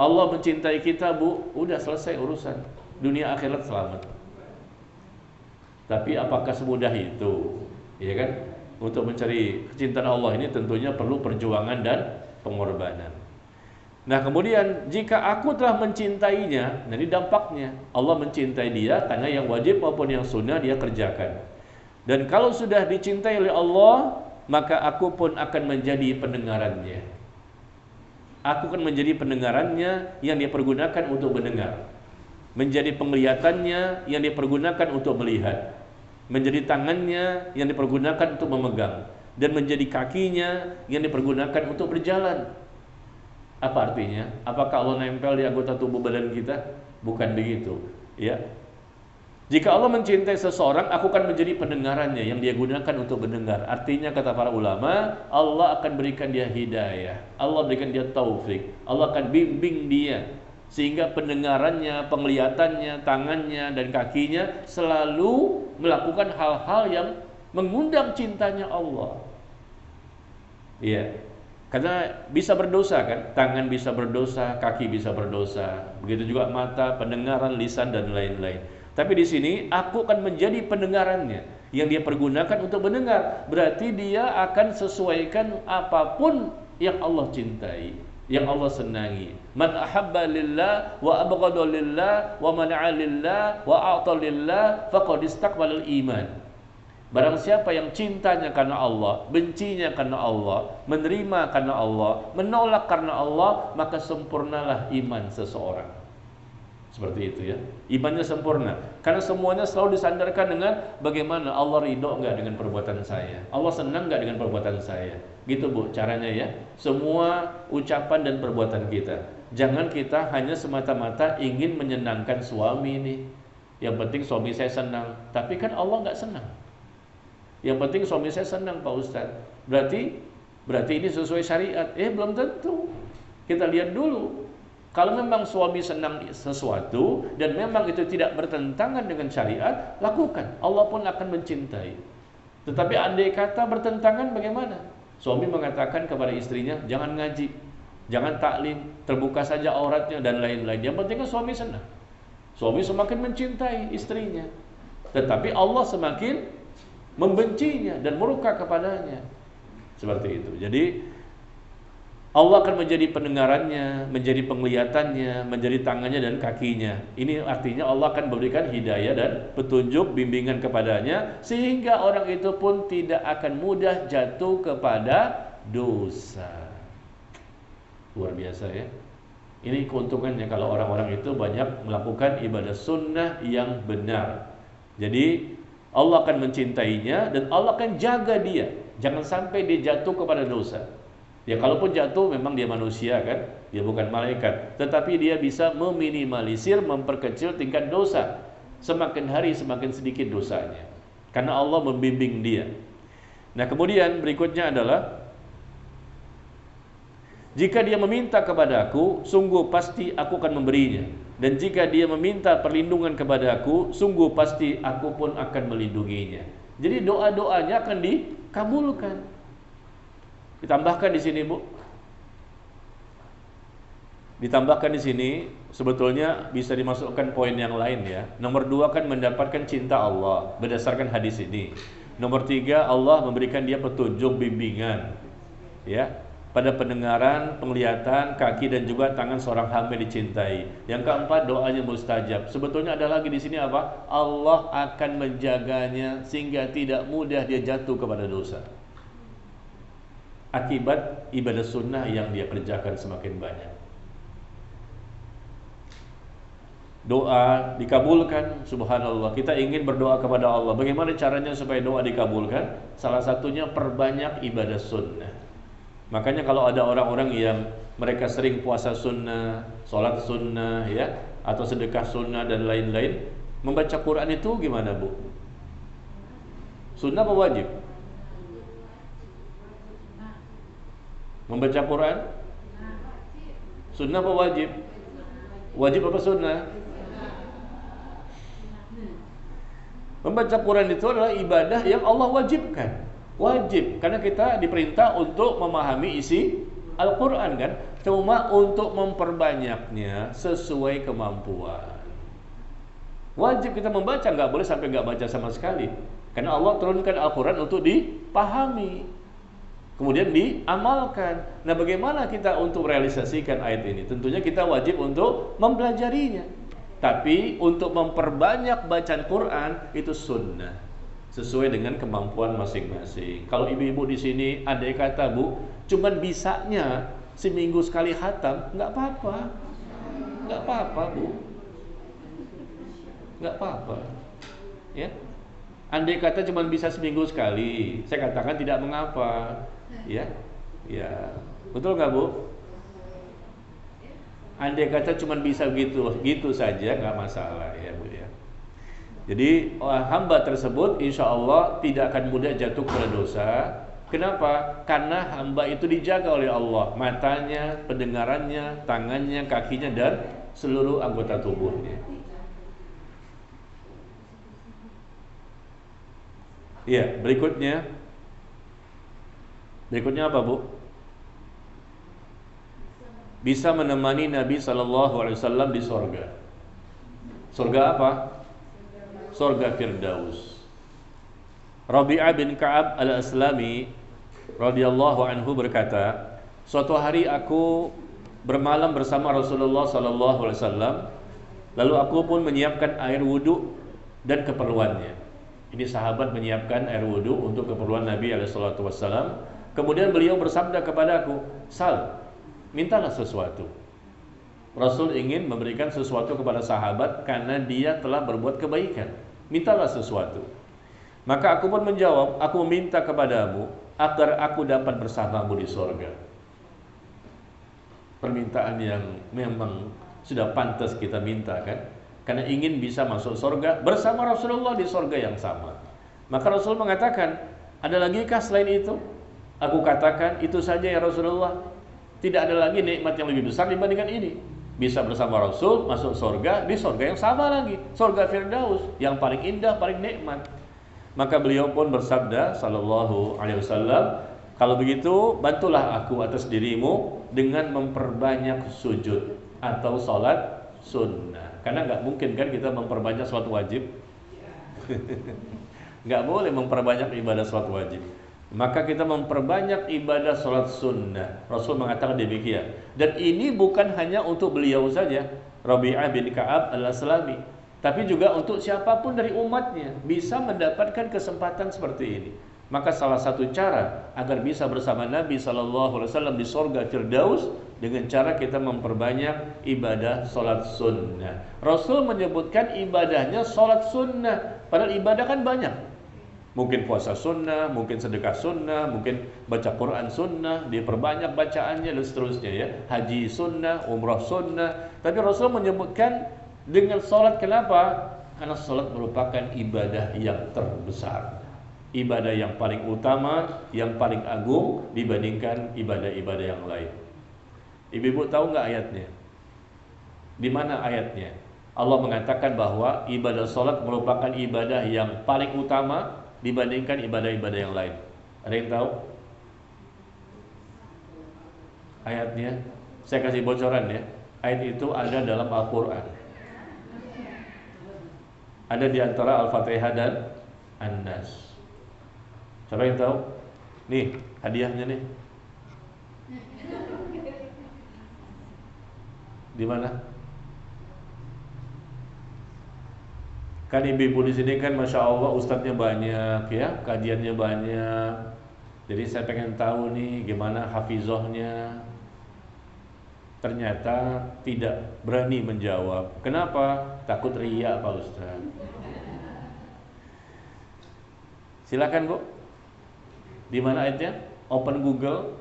Allah mencintai kita, Bu, udah selesai urusan, dunia akhirat selamat. Tapi apakah semudah itu? Ya kan? Untuk mencari kecintaan Allah ini tentunya perlu perjuangan dan pengorbanan. Nah, kemudian jika aku telah mencintainya, nah ini dampaknya. Allah mencintai dia karena yang wajib maupun yang sunnah dia kerjakan. Dan kalau sudah dicintai oleh Allah, maka aku pun akan menjadi pendengarannya. Aku akan menjadi pendengarannya yang dia pergunakan untuk mendengar. Menjadi penglihatannya yang dia pergunakan untuk melihat. Menjadi tangannya yang dipergunakan untuk memegang, dan menjadi kakinya yang dipergunakan untuk berjalan. Apa artinya? Apakah Allah nempel di anggota tubuh badan kita? Bukan begitu, ya. Jika Allah mencintai seseorang, aku akan menjadi pendengarannya yang dia gunakan untuk mendengar. Artinya kata para ulama, Allah akan berikan dia hidayah, Allah berikan dia taufik, Allah akan bimbing dia sehingga pendengarannya, penglihatannya, tangannya dan kakinya selalu melakukan hal-hal yang mengundang cintanya Allah. Iya. Karena bisa berdosa kan? Tangan bisa berdosa, kaki bisa berdosa. Begitu juga mata, pendengaran, lisan dan lain-lain. Tapi di sini aku akan menjadi pendengarannya yang dia pergunakan untuk mendengar. Berarti dia akan sesuaikan apapun yang Allah cintai, yang Allah senangi. Man ahabba lillah wa abghada lillah wa mana'a lillah wa a'ta lillah faqad istaqbala al-iman. Barang siapa yang cintanya karena Allah, bencinya karena Allah, menerima karena Allah, menolak karena Allah, maka sempurnalah iman seseorang. Seperti itu ya. Imannya sempurna. Karena semuanya selalu disandarkan dengan bagaimana Allah ridho enggak dengan perbuatan saya, Allah senang enggak dengan perbuatan saya. Gitu Bu caranya ya. Semua ucapan dan perbuatan kita. Jangan kita hanya semata-mata ingin menyenangkan suami nih. Yang penting suami saya senang. Tapi kan Allah enggak senang. Yang penting suami saya senang Pak Ustadz. Berarti ini sesuai syariat. Belum tentu. Kita lihat dulu. Kalau memang suami senang sesuatu dan memang itu tidak bertentangan dengan syariat, lakukan. Allah pun akan mencintai. Tetapi andai kata bertentangan bagaimana? Suami mengatakan kepada istrinya, jangan ngaji, jangan taklim, terbuka saja auratnya dan lain-lain. Yang penting kan suami senang. Suami semakin mencintai istrinya. Tetapi Allah semakin membencinya dan murka kepadanya. Seperti itu. Jadi Allah akan menjadi pendengarannya, menjadi penglihatannya, menjadi tangannya dan kakinya. Ini artinya Allah akan memberikan hidayah dan petunjuk, bimbingan kepadanya, sehingga orang itu pun tidak akan mudah jatuh kepada dosa. Luar biasa ya. Ini keuntungannya kalau orang-orang itu banyak melakukan ibadah sunnah yang benar. Jadi Allah akan mencintainya dan Allah akan jaga dia. Jangan sampai dia jatuh kepada dosa. Ya kalaupun jatuh memang dia manusia kan, dia bukan malaikat. Tetapi dia bisa meminimalisir, memperkecil tingkat dosa. Semakin hari semakin sedikit dosanya. Karena Allah membimbing dia. Nah kemudian berikutnya adalah, jika dia meminta kepadaku, sungguh pasti aku akan memberinya. Dan jika dia meminta perlindungan kepadaku, sungguh pasti aku pun akan melindunginya. Jadi doa-doanya akan dikabulkan. Ditambahkan di sini, Bu. Ditambahkan di sini sebetulnya bisa dimasukkan poin yang lain ya. Nomor 2 kan mendapatkan cinta Allah berdasarkan hadis ini. Nomor 3 Allah memberikan dia petunjuk, bimbingan. Ya. Pada pendengaran, penglihatan, kaki dan juga tangan seorang hamba dicintai. Yang keempat doanya mustajab. Sebetulnya ada lagi di sini apa? Allah akan menjaganya sehingga tidak mudah dia jatuh kepada dosa. Akibat ibadah sunnah yang dia kerjakan semakin banyak. Doa dikabulkan, subhanallah. Kita ingin berdoa kepada Allah. Bagaimana caranya supaya doa dikabulkan? Salah satunya perbanyak ibadah sunnah. Makanya kalau ada orang-orang yang mereka sering puasa sunnah, sholat sunnah ya, atau sedekah sunnah dan lain-lain, membaca Quran itu gimana Bu? Sunnah apa wajib? Membaca Quran sunnah apa wajib? Wajib apa sunnah? Membaca Quran itu adalah ibadah yang Allah wajibkan. Wajib, karena kita diperintah untuk memahami isi Al-Quran kan. Cuma untuk memperbanyaknya sesuai kemampuan. Wajib kita membaca, nggak boleh sampai nggak baca sama sekali. Karena Allah turunkan Al-Quran untuk dipahami, kemudian diamalkan. Nah bagaimana kita untuk realisasikan ayat ini? Tentunya kita wajib untuk mempelajarinya. Tapi untuk memperbanyak bacaan Quran itu sunnah, sesuai dengan kemampuan masing-masing. Kalau ibu-ibu di sini andai kata Bu, cuman bisanya seminggu sekali khatam, nggak apa-apa. Nggak apa-apa Bu. Nggak apa-apa. Ya. Andai kata cuman bisa seminggu sekali, saya katakan tidak mengapa. Ya. Ya. Betul nggak Bu? Andai kata cuma bisa gitu saja nggak masalah ya Bu ya. Jadi hamba tersebut insya Allah tidak akan mudah jatuh kepada dosa. Kenapa? Karena hamba itu dijaga oleh Allah, matanya, pendengarannya, tangannya, kakinya dan seluruh anggota tubuhnya. Iya, berikutnya apa Bu? Bisa menemani Nabi SAW di surga. Surga apa? surga Firdaus. Rabi'ah bin Ka'ab al-Aslami radhiyallahu anhu berkata, suatu hari aku bermalam bersama Rasulullah sallallahu alaihi wasallam, lalu aku pun menyiapkan air wudu dan keperluannya. Ini sahabat menyiapkan air wudu untuk keperluan Nabi alaihi salatu wasallam. Kemudian beliau bersabda kepadaku, "Sal, mintalah sesuatu." Rasul ingin memberikan sesuatu kepada sahabat karena dia telah berbuat kebaikan. Mintalah sesuatu. Maka aku pun menjawab, aku meminta kepadamu agar aku dapat bersamamu di surga. Permintaan yang memang sudah pantas kita minta kan? Karena ingin bisa masuk surga bersama Rasulullah di surga yang sama. Maka Rasul mengatakan, ada lagi kah selain itu? Aku katakan, itu saja ya Rasulullah. Tidak ada lagi nikmat yang lebih besar dibandingkan ini. Bisa bersama Rasul masuk surga di surga yang sama lagi, surga Firdaus yang paling indah, paling nikmat. Maka beliau pun bersabda sallallahu alaihi wasallam, kalau begitu bantulah aku atas dirimu dengan memperbanyak sujud atau salat sunnah. Karena nggak mungkin kan kita memperbanyak salat wajib. Nggak boleh memperbanyak ibadah salat wajib. Maka kita memperbanyak ibadah salat sunnah. Rasul mengatakan demikian. Dan ini bukan hanya untuk beliau saja, Rabi'ah bin Ka'ab al-Aslami, tapi juga untuk siapapun dari umatnya bisa mendapatkan kesempatan seperti ini. Maka salah satu cara agar bisa bersama Nabi SAW di surga Firdaus dengan cara kita memperbanyak ibadah salat sunnah. Rasul menyebutkan ibadahnya salat sunnah, padahal ibadah kan banyak. Mungkin puasa sunnah, mungkin sedekah sunnah, mungkin baca Quran sunnah, diperbanyak bacaannya dan seterusnya ya. Haji sunnah, umrah sunnah. Tapi Rasul menyebutkan dengan salat, kenapa? Karena salat merupakan ibadah yang terbesar, ibadah yang paling utama, yang paling agung dibandingkan ibadah-ibadah yang lain. Ibu-ibu tahu nggak ayatnya? Di mana ayatnya? Allah mengatakan bahwa ibadah salat merupakan ibadah yang paling utama dibandingkan ibadah-ibadah yang lain. Ada yang tahu ayatnya? Saya kasih bocoran ya. Ayat itu ada dalam Al-Quran. Ada di antara Al-Fatihah dan An-Nas. Siapa yang tahu? Nih, hadiahnya nih. Di mana? Kan ibu-ibu di sini kan masya Allah ustadznya banyak ya, kajiannya banyak. Jadi saya pengen tahu nih gimana hafizahnya. Ternyata tidak berani menjawab. Kenapa? Takut riya Pak Ustaz. Silakan Bu. Di mana ayatnya? Open Google.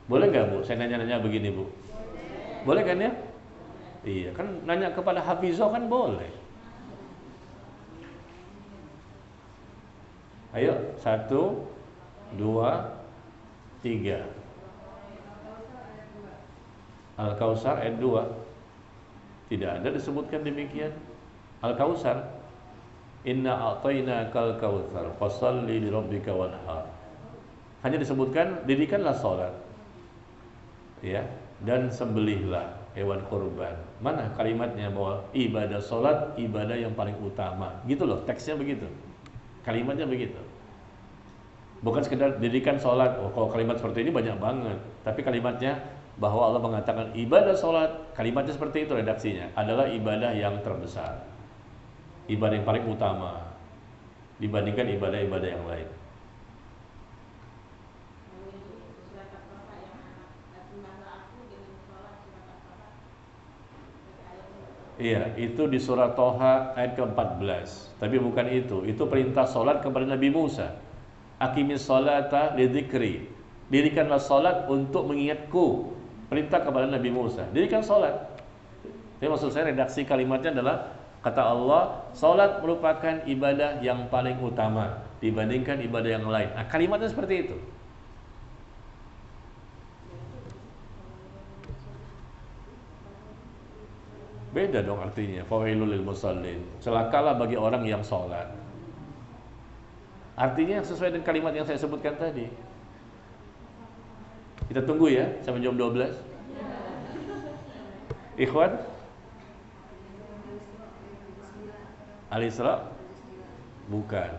Boleh nggak Bu? Saya nanya-nanya begini Bu. Boleh kan ya? Iya, kan nanya kepada hafizah kan boleh. Ayo, 1, 2, 3. Al-Kautsar ayat 2. Tidak ada disebutkan demikian. Al-Kautsar, inna a'tainakal kautsar fashalli li rabbika wanhar. Hanya disebutkan dirikanlah salat. Ya, dan sembelihlah hewan kurban. Mana kalimatnya bahwa ibadah salat ibadah yang paling utama? Gitu loh, teksnya begitu. Kalimatnya begitu. Bukan sekedar dirikan salat. Oh, kalau kalimat seperti ini banyak banget. Tapi kalimatnya bahwa Allah mengatakan ibadah salat, kalimatnya seperti itu redaksinya, adalah ibadah yang terbesar. Ibadah yang paling utama dibandingkan ibadah-ibadah yang lain. Iya, itu di surah Toha ayat ke-14. Tapi bukan itu. Itu perintah salat kepada Nabi Musa. Aqimis salata lidzikri. Dirikanlah salat untuk mengingatku. Perintah kepada Nabi Musa. Dirikan salat. Jadi maksud saya redaksi kalimatnya adalah kata Allah, salat merupakan ibadah yang paling utama dibandingkan ibadah yang lain. Nah, kalimatnya seperti itu. Beda dong artinya. Fawailul lil musallin. Celakalah bagi orang yang sholat. Artinya sesuai dengan kalimat yang saya sebutkan tadi. Kita tunggu ya sampai jam 12. Ikhwan, Al-Isra? Bukan.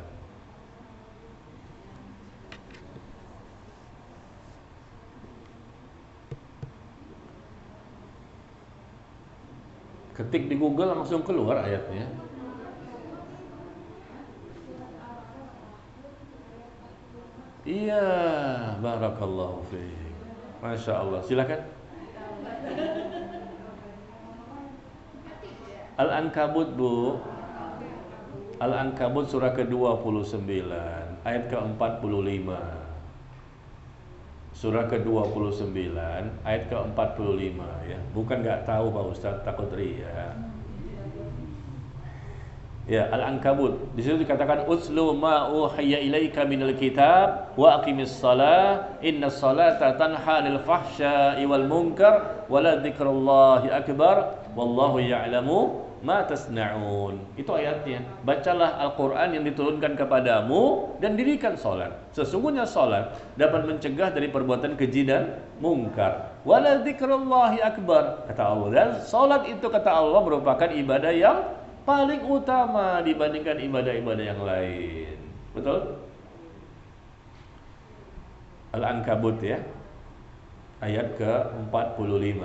Ketik di Google langsung keluar ayatnya. Iya, barakallahu fiik. Masya Allah, silakan. Al-Ankabut, Bu. Al-Ankabut surah ke-29 ayat ke-45. Surah ke-29 ayat ke-45 ya. Bukan enggak tahu Pak Ustaz, takut riya. Ya, Al-Ankabut. Di situ dikatakan utslu ma uhiya ilaika minal kitab wa aqimis shalah innas salata tanha 'anil fahsya'i wal munkar wa la dzikrullahi akbar wallahu ya'lamu ma tasna'un. Itu ayatnya. Bacalah Al-Qur'an yang diturunkan kepadamu dan dirikan salat. Sesungguhnya salat dapat mencegah dari perbuatan keji dan mungkar. Wa la dzikrullahi akbar. Kata Allah, dan salat itu kata Allah merupakan ibadah yang paling utama dibandingkan ibadah-ibadah yang lain. Betul? Al-Ankabut ya. Ayat ke-45.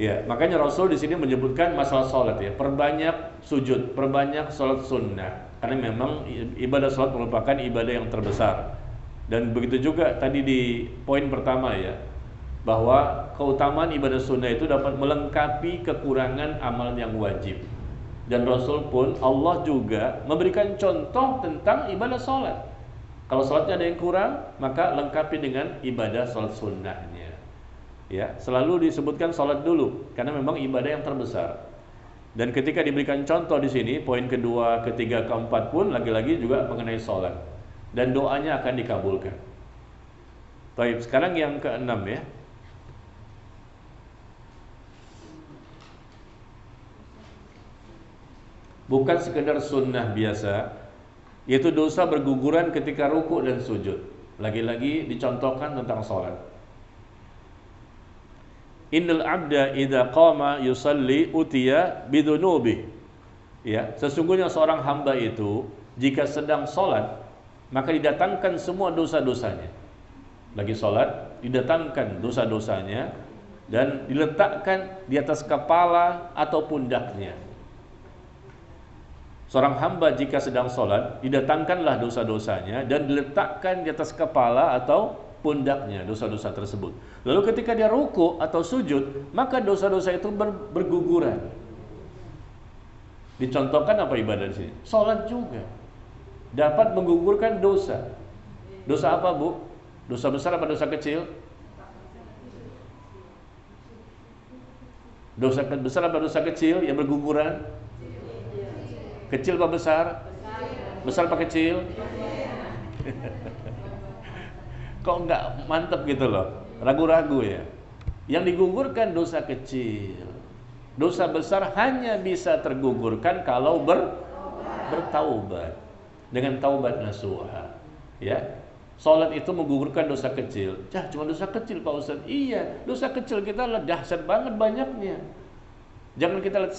Ya, makanya Rasul di sini menyebutkan masalah salat ya. Perbanyak sujud, perbanyak salat sunnah. Karena memang ibadah salat merupakan ibadah yang terbesar. Dan begitu juga tadi di poin pertama ya, bahwa keutamaan ibadah sunnah itu dapat melengkapi kekurangan amal yang wajib. Dan Rasul pun Allah juga memberikan contoh tentang ibadah sholat. Kalau sholatnya ada yang kurang, maka lengkapi dengan ibadah sholat sunnahnya. Ya, selalu disebutkan sholat dulu karena memang ibadah yang terbesar. Dan ketika diberikan contoh di sini, poin kedua, ketiga, keempat pun lagi-lagi juga mengenai sholat. Dan doanya akan dikabulkan. Baik, sekarang yang keenam ya. Bukan sekedar sunnah biasa, yaitu dosa berguguran ketika ruku dan sujud. Lagi-lagi dicontohkan tentang sholat. Innal abda idza qama yusalli utiya bidunubi. Ya, sesungguhnya seorang hamba itu jika sedang sholat maka didatangkan semua dosa-dosanya. Lagi sholat didatangkan dosa-dosanya dan diletakkan di atas kepala atau pundaknya. Seorang hamba jika sedang sholat, didatangkanlah dosa-dosanya dan diletakkan di atas kepala atau pundaknya dosa-dosa tersebut. Lalu ketika dia ruku atau sujud, maka dosa-dosa itu berguguran. Dicontohkan apa ibadah di sini? Sholat juga dapat menggugurkan dosa. Dosa apa, Bu? Dosa besar apa dosa kecil? Dosa besar apa dosa kecil yang berguguran? Kecil apa besar? Besar apa kecil? Kok enggak mantep gitu loh? Ragu-ragu ya. Yang digugurkan dosa kecil. Dosa besar hanya bisa tergugurkan kalau bertaubat. Dengan taubat nasuha. Ya. Salat itu menggugurkan dosa kecil. Cuma dosa kecil Pak Ustaz. Iya, dosa kecil kita dahsyat banget banyaknya. Jangan kita lihat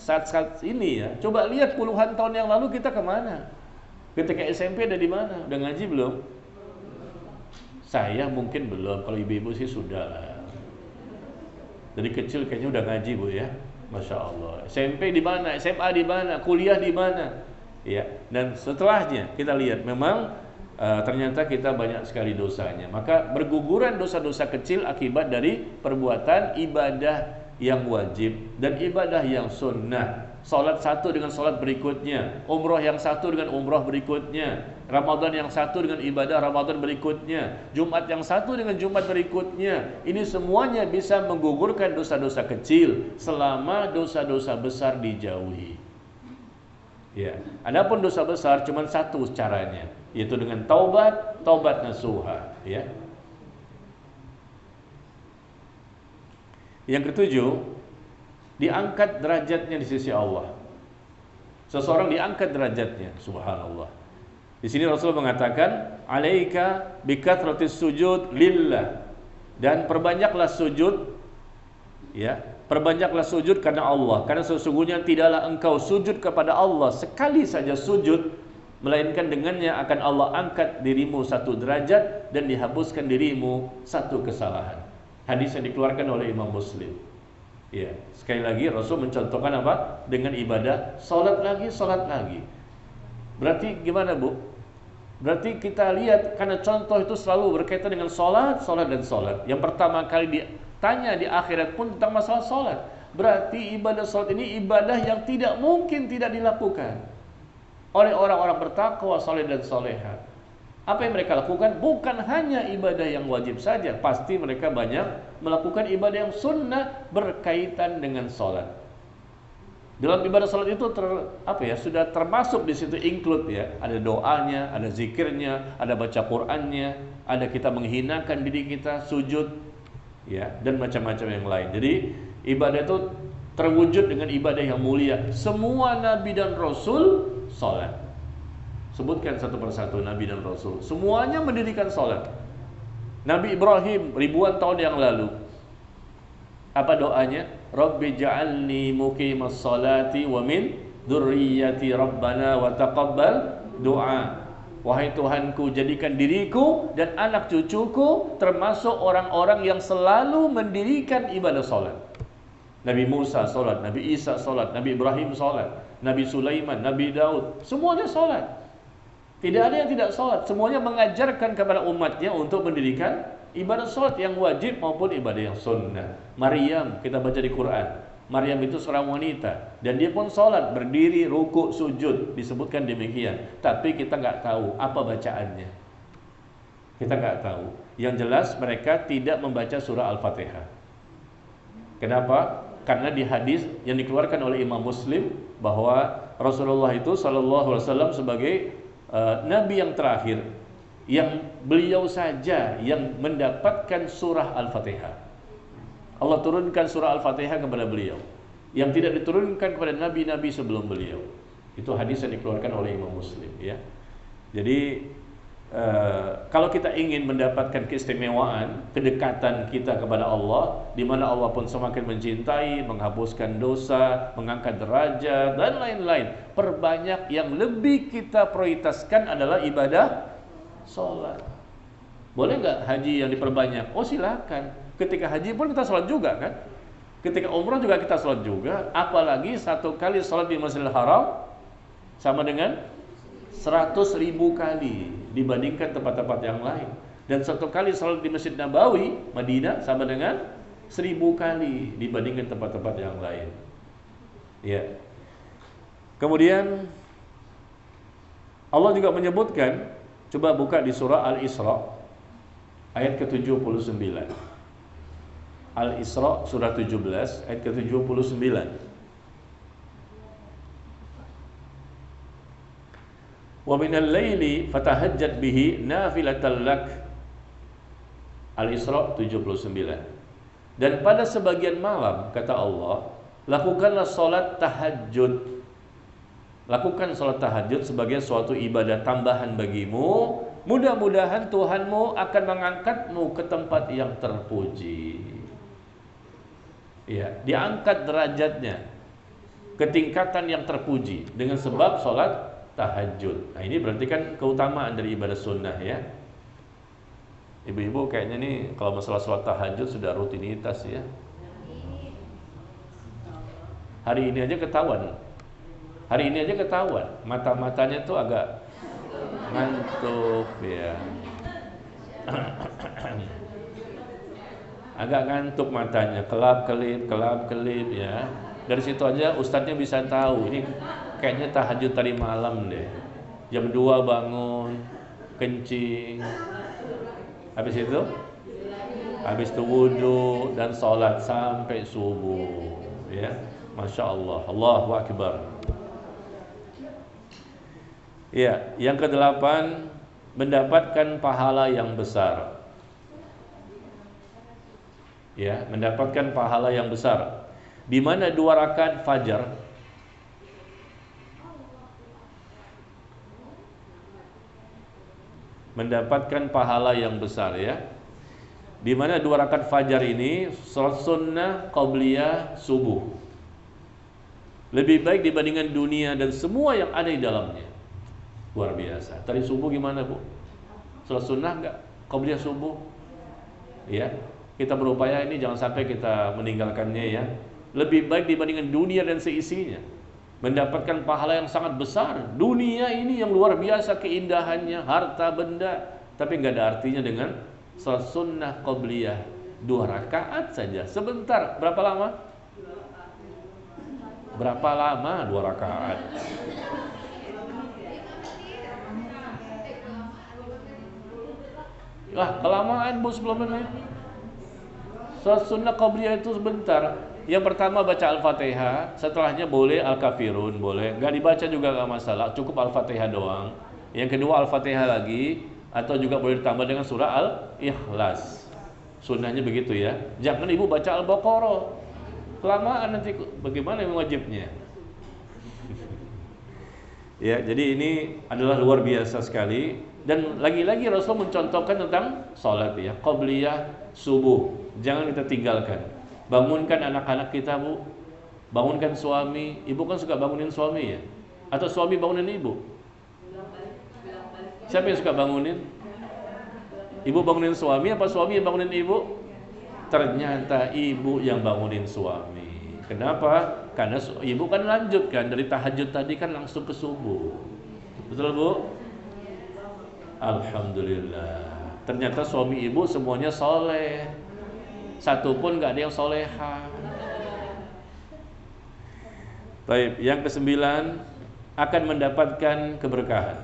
saat ini ya. Coba lihat puluhan tahun yang lalu kita kemana? Ketika SMP ada di mana? Udah ngaji belum? Saya mungkin belum. Kalau ibu-ibu sih sudah lah. Dari kecil kayaknya udah ngaji Bu ya. Masya Allah. SMP di mana? SMA di mana? Kuliah di mana? Ya. Dan setelahnya kita lihat memang ternyata kita banyak sekali dosanya. Maka berguguran dosa-dosa kecil akibat dari perbuatan ibadah yang wajib dan ibadah yang sunnah. Salat satu dengan salat berikutnya, umroh yang satu dengan umroh berikutnya, Ramadan yang satu dengan ibadah Ramadan berikutnya, Jumat yang satu dengan Jumat berikutnya. Ini semuanya bisa menggugurkan dosa-dosa kecil selama dosa-dosa besar dijauhi. Ya, adapun dosa besar cuma satu caranya, yaitu dengan taubat nasuha, ya. Yang ketujuh, diangkat derajatnya di sisi Allah. Seseorang diangkat derajatnya, subhanallah. Di sini Rasul mengatakan, "Alaika bikathratis sujud lillah." Dan perbanyaklah sujud, ya, Perbanyaklah sujud karena Allah, karena sesungguhnya tidaklah engkau sujud kepada Allah sekali saja sujud, melainkan dengannya akan Allah angkat dirimu satu derajat dan dihapuskan dirimu satu kesalahan. Hadis yang dikeluarkan oleh Imam Muslim. Ya, sekali lagi Rasul mencontohkan apa? Dengan ibadah, salat lagi, salat lagi. Berarti gimana, Bu? Berarti kita lihat, karena contoh itu selalu berkaitan dengan salat, salat dan salat. Yang pertama kali ditanya di akhirat pun tentang masalah salat. Berarti ibadah salat ini ibadah yang tidak mungkin tidak dilakukan oleh orang-orang bertakwa, saleh dan salehah. Apa yang mereka lakukan? Bukan hanya ibadah yang wajib saja, pasti mereka banyak melakukan ibadah yang sunnah berkaitan dengan salat. Dalam ibadah salat itu sudah termasuk di situ, include ya, ada doanya, ada zikirnya, ada baca Qur'annya, ada kita menghinakan diri kita, sujud, ya, dan macam-macam yang lain. Jadi ibadah itu terwujud dengan ibadah yang mulia. Semua nabi dan rasul salat. Sebutkan satu persatu nabi dan rasul. Semuanya mendirikan salat. Nabi Ibrahim ribuan tahun yang lalu, apa doanya? Rabbi ja'alni muqimas salati wa min dzurriyyati rabbana wa taqabbal du'a. Wahai Tuhanku, jadikan diriku dan anak cucuku termasuk orang-orang yang selalu mendirikan ibadah salat. Nabi Musa salat, Nabi Isa salat, Nabi Ibrahim salat, Nabi Sulaiman, Nabi Daud, semuanya salat. Tidak ada yang tidak salat, semuanya mengajarkan kepada umatnya untuk mendirikan ibadah salat yang wajib maupun ibadah yang sunnah. Maryam, kita baca di Quran, Maryam itu seorang wanita dan dia pun salat, berdiri, rukuk, sujud, disebutkan demikian. Tapi kita nggak tahu apa bacaannya. Kita nggak tahu. Yang jelas mereka tidak membaca surah Al-Fatihah. Kenapa? Karena di hadis yang dikeluarkan oleh Imam Muslim bahwa Rasulullah itu sallallahu alaihi wasallam sebagai nabi yang terakhir, yang beliau saja yang mendapatkan surah Al-Fatihah. Allah turunkan surah Al-Fatihah kepada beliau, yang tidak diturunkan kepada nabi-nabi sebelum beliau. Itu hadis yang dikeluarkan oleh Imam Muslim, ya. Jadi kalau kita ingin mendapatkan keistimewaan, kedekatan kita kepada Allah, di mana Allah pun semakin mencintai, menghapuskan dosa, mengangkat derajat dan lain-lain, perbanyak yang lebih kita prioritaskan adalah ibadah salat. Boleh nggak haji yang diperbanyak? Oh silakan. Ketika haji pun kita salat juga kan? Ketika umrah juga kita salat juga. Apalagi satu kali salat di Masjidil Haram sama dengan 100.000 kali dibandingkan tempat-tempat yang lain. Dan satu kali salat di Masjid Nabawi Madinah sama dengan 1000 kali dibandingkan tempat-tempat yang lain. Ya. Kemudian Allah juga menyebutkan, coba buka di surah Al-Isra ayat ke-79. Al-Isra surah 17 ayat ke-79. Wa minal laili fatahajjat bihi nafilatan lak. Al-Isra 79. Dan pada sebagian malam, kata Allah, lakukanlah salat tahajud. Lakukan salat tahajud sebagai suatu ibadah tambahan bagimu. Mudah-mudahan Tuhanmu akan mengangkatmu ke tempat yang terpuji. Ya, diangkat derajatnya ke tingkatan yang terpuji dengan sebab salat tahajud. Nah, ini berarti kan keutamaan dari ibadah sunnah ya. Ibu-ibu kayaknya nih kalau masalah salat tahajud sudah rutinitas ya. Hari ini aja ketahuan. Hari ini aja ketahuan, mata-matanya tuh agak ngantuk ya. Agak ngantuk matanya, kelap-kelip ya. Dari situ aja ustadznya bisa tahu, ini kayaknya tahajud tadi malam deh. Jam 2 bangun, kencing. Habis itu wudu dan sholat sampai subuh ya. Masya Allah, Allahu Akbar. Ya, yang ke-8, mendapatkan pahala yang besar. Ya, mendapatkan pahala yang besar. Di mana 2 rakaat fajar mendapatkan pahala yang besar ya. di mana 2 rakaat fajar ini salat sunnah qabliyah subuh. Lebih baik dibandingkan dunia dan semua yang ada di dalamnya. Luar biasa. Tadi subuh gimana, Bu? Salat sunnah enggak? Qabliyah subuh. Ya. Kita berupaya ini jangan sampai kita meninggalkannya ya. Lebih baik dibandingkan dunia dan seisinya. Mendapatkan pahala yang sangat besar. Dunia ini yang luar biasa keindahannya, harta benda, tapi enggak ada artinya dengan salat sunnah qabliyah 2 rakaat saja. Sebentar. Berapa lama? Berapa lama 2 rakaat? Lah, kelamaan Bu 10 menit. Salat sunnah qabliyah itu sebentar. Yang pertama baca Al-Fatihah, setelahnya boleh Al-Kafirun, boleh. Enggak dibaca juga enggak masalah, cukup Al-Fatihah doang. Yang kedua Al-Fatihah lagi, atau juga boleh ditambah dengan surah Al-Ikhlas. Sunnahnya begitu ya. Jangan ibu baca Al-Baqarah. Kelamaan nanti bagaimana yang wajibnya? Ya, jadi ini adalah luar biasa sekali. Dan lagi-lagi Rasul mencontohkan tentang salat ya, qabliyah subuh. Jangan kita tinggalkan. Bangunkan anak-anak kita, Bu. Bangunkan suami. Ibu kan suka bangunin suami ya? Atau suami bangunin ibu? Siapa yang suka bangunin? Ibu bangunin suami apa suami yang bangunin ibu? Ternyata ibu yang bangunin suami. Kenapa? Karena ibu kan lanjutkan dari tahajud tadi kan langsung ke subuh. Betul, Bu? Alhamdulillah. Ternyata suami ibu semuanya soleh. Satu pun gak ada yang soleha. Baik, yang ke-9 akan mendapatkan keberkahan.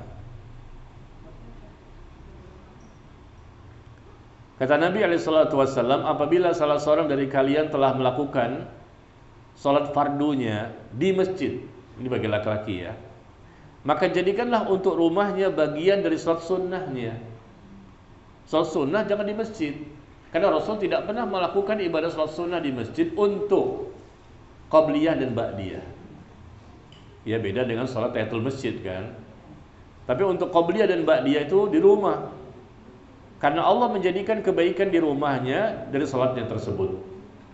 Kata Nabi SAW, apabila salah seorang dari kalian telah melakukan salat fardunya di masjid, ini bagi laki-laki ya, maka jadikanlah untuk rumahnya bagian dari salat sunnahnya. Salat sunnah jangan di masjid, karena Rasul tidak pernah melakukan ibadah salat sunnah di masjid untuk qabliyah dan ba'diyah. Ya beda dengan salat tahiyatul masjid kan. Tapi untuk qabliyah dan ba'diyah itu di rumah. Karena Allah menjadikan kebaikan di rumahnya dari salatnya tersebut.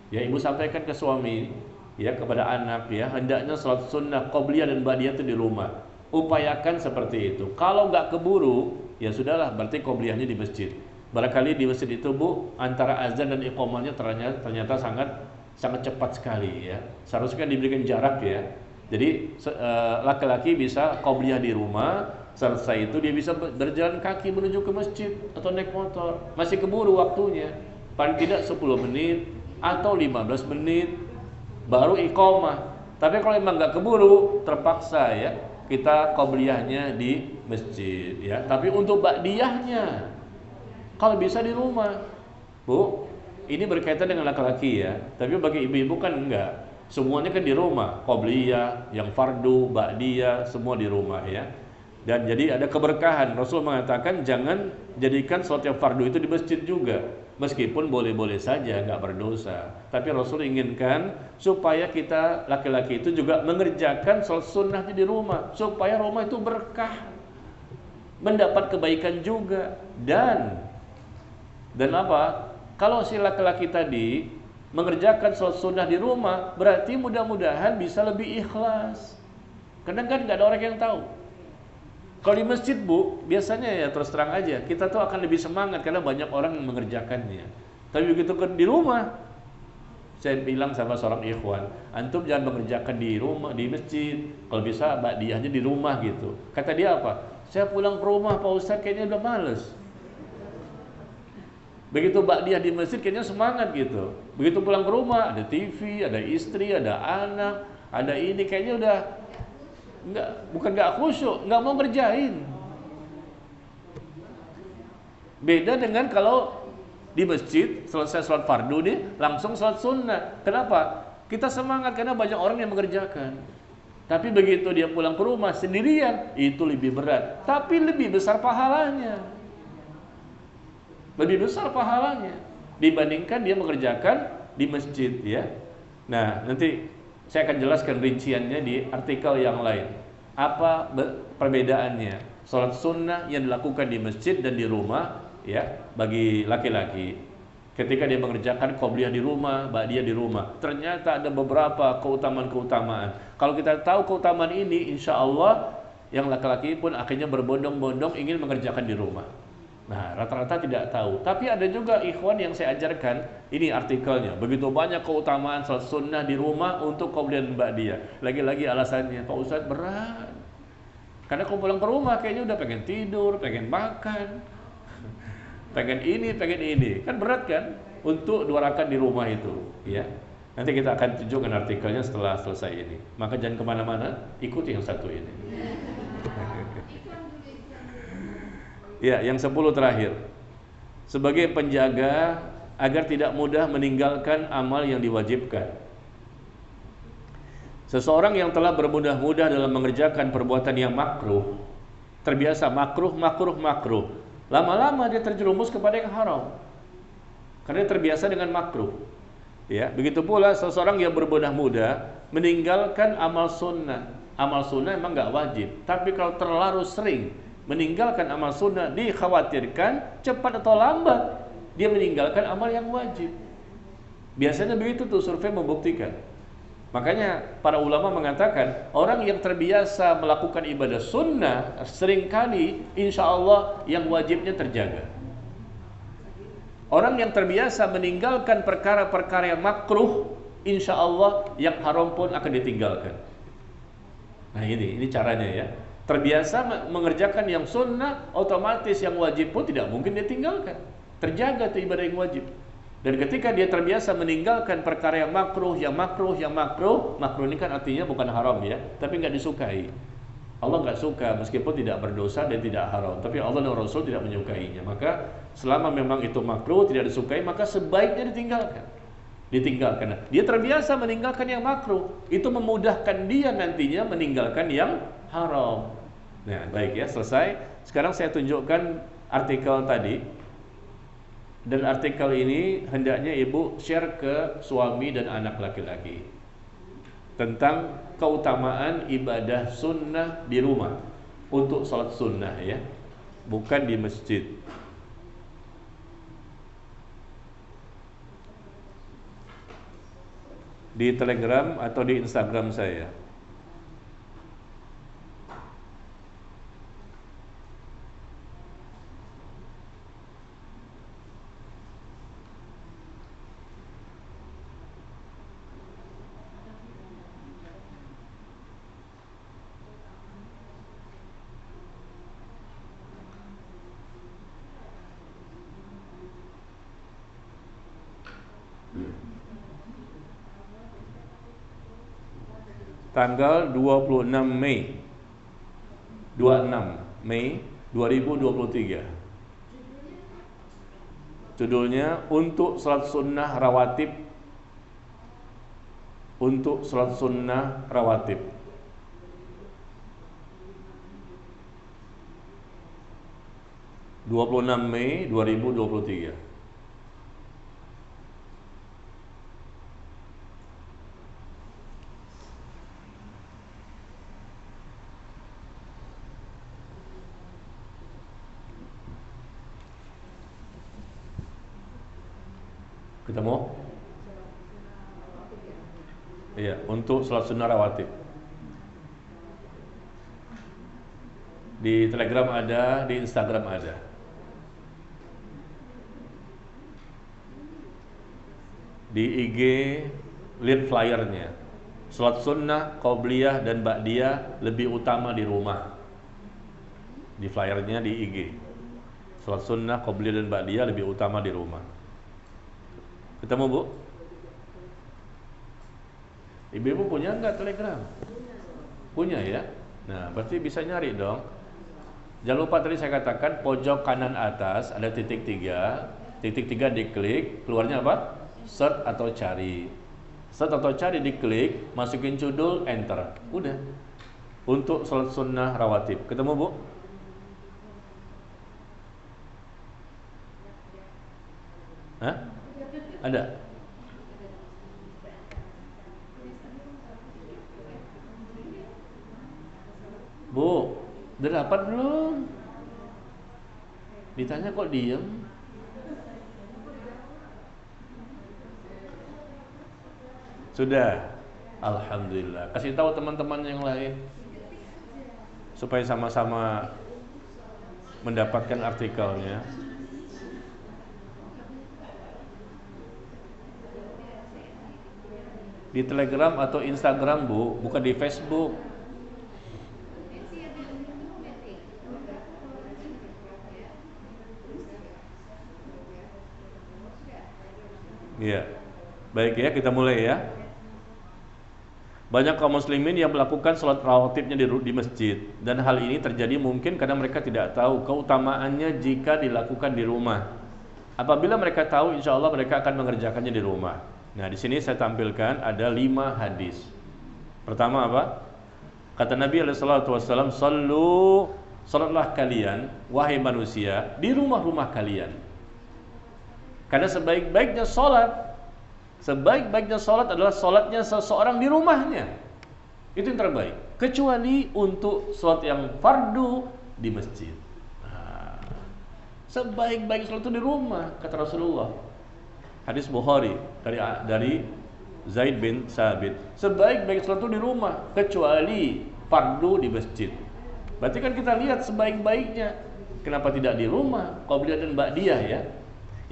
Ya ibu sampaikan ke suami, ya kepada anak ya, hendaknya salat sunnah qabliyah dan ba'diyah itu di rumah. Upayakan seperti itu. Kalau nggak keburu, ya sudahlah, berarti qabliyahnya di masjid. Barangkali di masjid itu Bu, antara azan dan iqamahnya ternyata sangat cepat sekali ya. Seharusnya diberikan jarak ya. Jadi laki-laki bisa qabliyah di rumah, selesai itu dia bisa berjalan kaki menuju ke masjid atau naik motor. Masih keburu waktunya. Paling tidak 10 menit atau 15 menit baru iqamah. Tapi kalau memang nggak keburu, terpaksa ya kita qabliyahnya di masjid ya. Tapi untuk ba'diyahnya kalau bisa di rumah. Bu, ini berkaitan dengan laki-laki ya. Tapi bagi ibu-ibu kan enggak. Semuanya kan di rumah. Qabliyah, yang fardu, ba'diyah, semua di rumah ya. Dan jadi ada keberkahan. Rasul mengatakan jangan jadikan salat yang fardu itu di masjid juga. Meskipun boleh-boleh saja, enggak berdosa. Tapi Rasul inginkan supaya kita laki-laki itu juga mengerjakan salat sunnahnya di rumah, supaya rumah itu berkah, mendapat kebaikan juga. Dan apa? Kalau si laki-laki tadi mengerjakan salat sunnah di rumah, berarti mudah-mudahan bisa lebih ikhlas. Kadang kan nggak ada orang yang tahu. Kalau di masjid Bu, biasanya ya terus terang aja, kita tuh akan lebih semangat karena banyak orang yang mengerjakannya. Tapi begitu di rumah, saya bilang sama seorang ikhwan, antum jangan mengerjakan di rumah, di masjid. Kalau bisa ba'diyahnya di rumah gitu. Kata dia apa? Saya pulang ke rumah Pak Ustadz kayaknya udah males. Begitu ba'diyah di masjid kayaknya semangat gitu. Begitu pulang ke rumah ada TV, ada istri, ada anak, ada ini, kayaknya udah bukan nggak khusyuk, nggak mau ngerjain. Beda dengan kalau di masjid selesai sholat fardu nih langsung sholat sunnah. Kenapa? Kita semangat karena banyak orang yang mengerjakan. Tapi begitu dia pulang ke rumah sendirian, itu lebih berat, tapi lebih besar pahalanya. Lebih besar pahalanya dibandingkan dia mengerjakan di masjid ya. Nah, nanti saya akan jelaskan rinciannya di artikel yang lain. Apa perbedaannya salat sunnah yang dilakukan di masjid dan di rumah ya bagi laki-laki. Ketika dia mengerjakan qobliyah di rumah, ba'diyah di rumah, ternyata ada beberapa keutamaan-keutamaan. Kalau kita tahu keutamaan ini, insya Allah yang laki-laki pun akhirnya berbondong-bondong ingin mengerjakan di rumah. Nah, rata-rata tidak tahu. Tapi ada juga ikhwan yang saya ajarkan, ini artikelnya, begitu banyak keutamaan salat sunnah di rumah untuk qobliyah dan ba'diyah. Lagi-lagi alasannya, Pak Ustadz berat. Karena kalau pulang ke rumah kayaknya udah pengen tidur, pengen makan, pengen ini, kan berat kan untuk 2 rakaat di rumah itu, ya. Nanti kita akan tunjukkan artikelnya setelah selesai ini. Maka jangan kemana-mana, ikuti yang satu ini. Ya, yang 10 terakhir. Sebagai penjaga agar tidak mudah meninggalkan amal yang diwajibkan. Seseorang yang telah bermudah-mudah dalam mengerjakan perbuatan yang makruh, terbiasa makruh, lama-lama dia terjerumus kepada yang haram. Karena dia terbiasa dengan makruh. Ya, begitu pula seseorang yang bermudah-mudah meninggalkan amal sunnah. Amal sunnah memang nggak wajib, tapi kalau terlalu sering meninggalkan amal sunnah, dikhawatirkan cepat atau lambat dia meninggalkan amal yang wajib. Biasanya begitu tuh, survei membuktikan. Makanya para ulama mengatakan orang yang terbiasa melakukan ibadah sunnah seringkali insya Allah yang wajibnya terjaga. Orang yang terbiasa meninggalkan perkara-perkara yang makruh, insya Allah yang haram pun akan ditinggalkan. Nah ini caranya ya. Terbiasa mengerjakan yang sunnah, otomatis yang wajib pun tidak mungkin ditinggalkan. Terjaga tuh ibadah yang wajib. Dan ketika dia terbiasa meninggalkan perkara yang makruh ini kan artinya bukan haram ya, tapi nggak disukai. Allah nggak suka meskipun tidak berdosa dan tidak haram, tapi Allah dan Rasul tidak menyukainya. Maka selama memang itu makruh, tidak disukai, maka sebaiknya ditinggalkan. Dia terbiasa meninggalkan yang makruh, itu memudahkan dia nantinya meninggalkan yang haram. Nah, baik ya, selesai. Sekarang saya tunjukkan artikel tadi. Dan artikel ini hendaknya ibu share ke suami dan anak laki-laki tentang keutamaan ibadah sunnah di rumah untuk salat sunnah ya, bukan di masjid. Di Telegram atau di Instagram saya. Tanggal 26 Mei 2023. Judulnya untuk salat sunnah rawatib. Untuk salat sunnah rawatib. Mei 2023. Ketemu? Iya, untuk salat sunnah rawatib. Di Telegram ada, di Instagram ada. Di IG lihat flyernya. Salat sunnah, qobliyah dan ba'diyah lebih utama di rumah. Di flyernya di IG. Salat sunnah, qobliyah dan ba'diyah lebih utama di rumah. Ketemu Bu? Ibu-ibu punya enggak Telegram? Punya ya? Nah, berarti bisa nyari dong. Jangan lupa tadi saya katakan pojok kanan atas ada titik 3. Titik 3 diklik, keluarnya apa? Search atau cari. Search atau cari diklik, masukin judul, enter. Udah. Untuk salat sunnah rawatib. Ketemu Bu? Hah? Ada? Bu, udah dapat belum? Ditanya kok diem? Sudah. Alhamdulillah. Kasih tahu teman-teman yang lain supaya sama-sama mendapatkan artikelnya. Di Telegram atau Instagram, Bu, bukan di Facebook. Iya. Baik ya, kita mulai ya. Banyak kaum muslimin yang melakukan sholat rawatibnya di masjid, dan hal ini terjadi mungkin karena mereka tidak tahu keutamaannya jika dilakukan di rumah. Apabila mereka tahu, insya Allah mereka akan mengerjakannya di rumah. Nah, di sini saya tampilkan ada 5 hadis. Pertama apa? Kata Nabi SAW, "Sallu, salatlah kalian, wahai manusia, di rumah-rumah kalian." Karena sebaik-baiknya salat adalah salatnya seseorang di rumahnya. Itu yang terbaik. Kecuali untuk salat yang fardu di masjid. Nah, sebaik-baik salat itu di rumah, kata Rasulullah. Hadis Bukhari dari Zaid bin Sabit. Sebaik-baik salat itu di rumah, kecuali fardu di masjid. Berarti kan kita lihat sebaik-baiknya. Kenapa tidak di rumah? Qabliyah dan ba'diyah ya.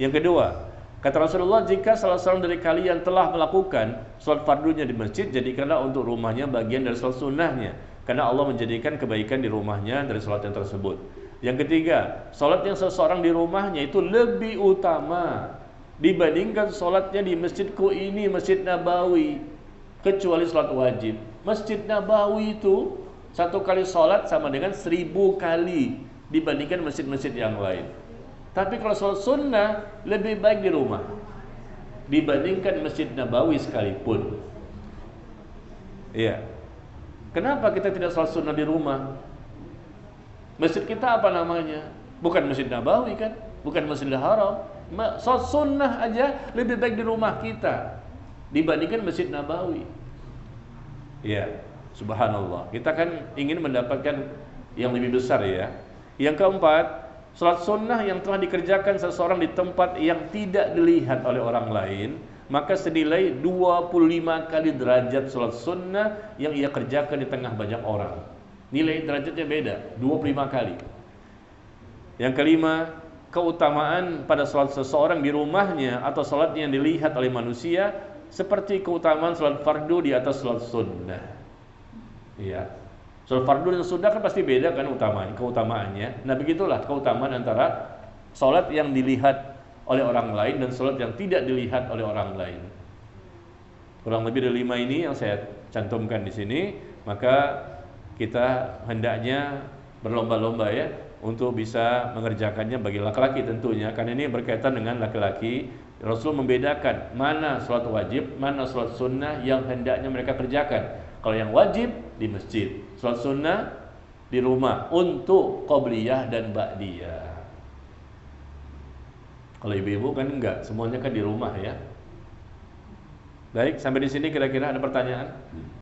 Yang kedua, kata Rasulullah, jika salah seorang dari kalian telah melakukan salat fardunya di masjid, jadikanlah untuk rumahnya bagian dari salat sunnahnya, karena Allah menjadikan kebaikan di rumahnya dari salat yang tersebut. Yang ketiga, salat yang seseorang di rumahnya itu lebih utama dibandingkan salatnya di masjidku ini, Masjid Nabawi, kecuali salat wajib. Masjid Nabawi itu satu kali salat sama dengan 1000 kali dibandingkan masjid-masjid yang lain. Tapi kalau sholat sunnah lebih baik di rumah dibandingkan Masjid Nabawi sekalipun. Iya. Kenapa kita tidak sholat sunnah di rumah? Masjid kita apa namanya? Bukan Masjid Nabawi kan? Bukan Masjidil Haram. Sholat sunnah aja lebih baik di rumah kita dibandingkan Masjid Nabawi. Iya. Subhanallah. Kita kan ingin mendapatkan yang lebih besar ya. Yang keempat, salat sunnah yang telah dikerjakan seseorang di tempat yang tidak dilihat oleh orang lain, maka senilai 25 kali derajat salat sunnah yang ia kerjakan di tengah banyak orang. Nilai derajatnya beda, 25 kali. Yang kelima, keutamaan pada salat seseorang di rumahnya atau salat yang dilihat oleh manusia seperti keutamaan salat fardu di atas salat sunnah. Iya. Salat fardu dan sunnah kan pasti beda kan keutamaannya. Nah, begitulah keutamaan antara salat yang dilihat oleh orang lain dan salat yang tidak dilihat oleh orang lain. Kurang lebih dari 5 ini yang saya cantumkan di sini, maka kita hendaknya berlomba-lomba ya untuk bisa mengerjakannya bagi laki-laki tentunya, karena ini berkaitan dengan laki-laki. Rasul membedakan mana salat wajib, mana salat sunnah yang hendaknya mereka kerjakan. Kalau yang wajib di masjid, salat sunnah di rumah untuk qabliyah dan ba'diyah. Kalau ibu-ibu kan enggak, semuanya kan di rumah ya. Baik, sampai di sini kira-kira ada pertanyaan?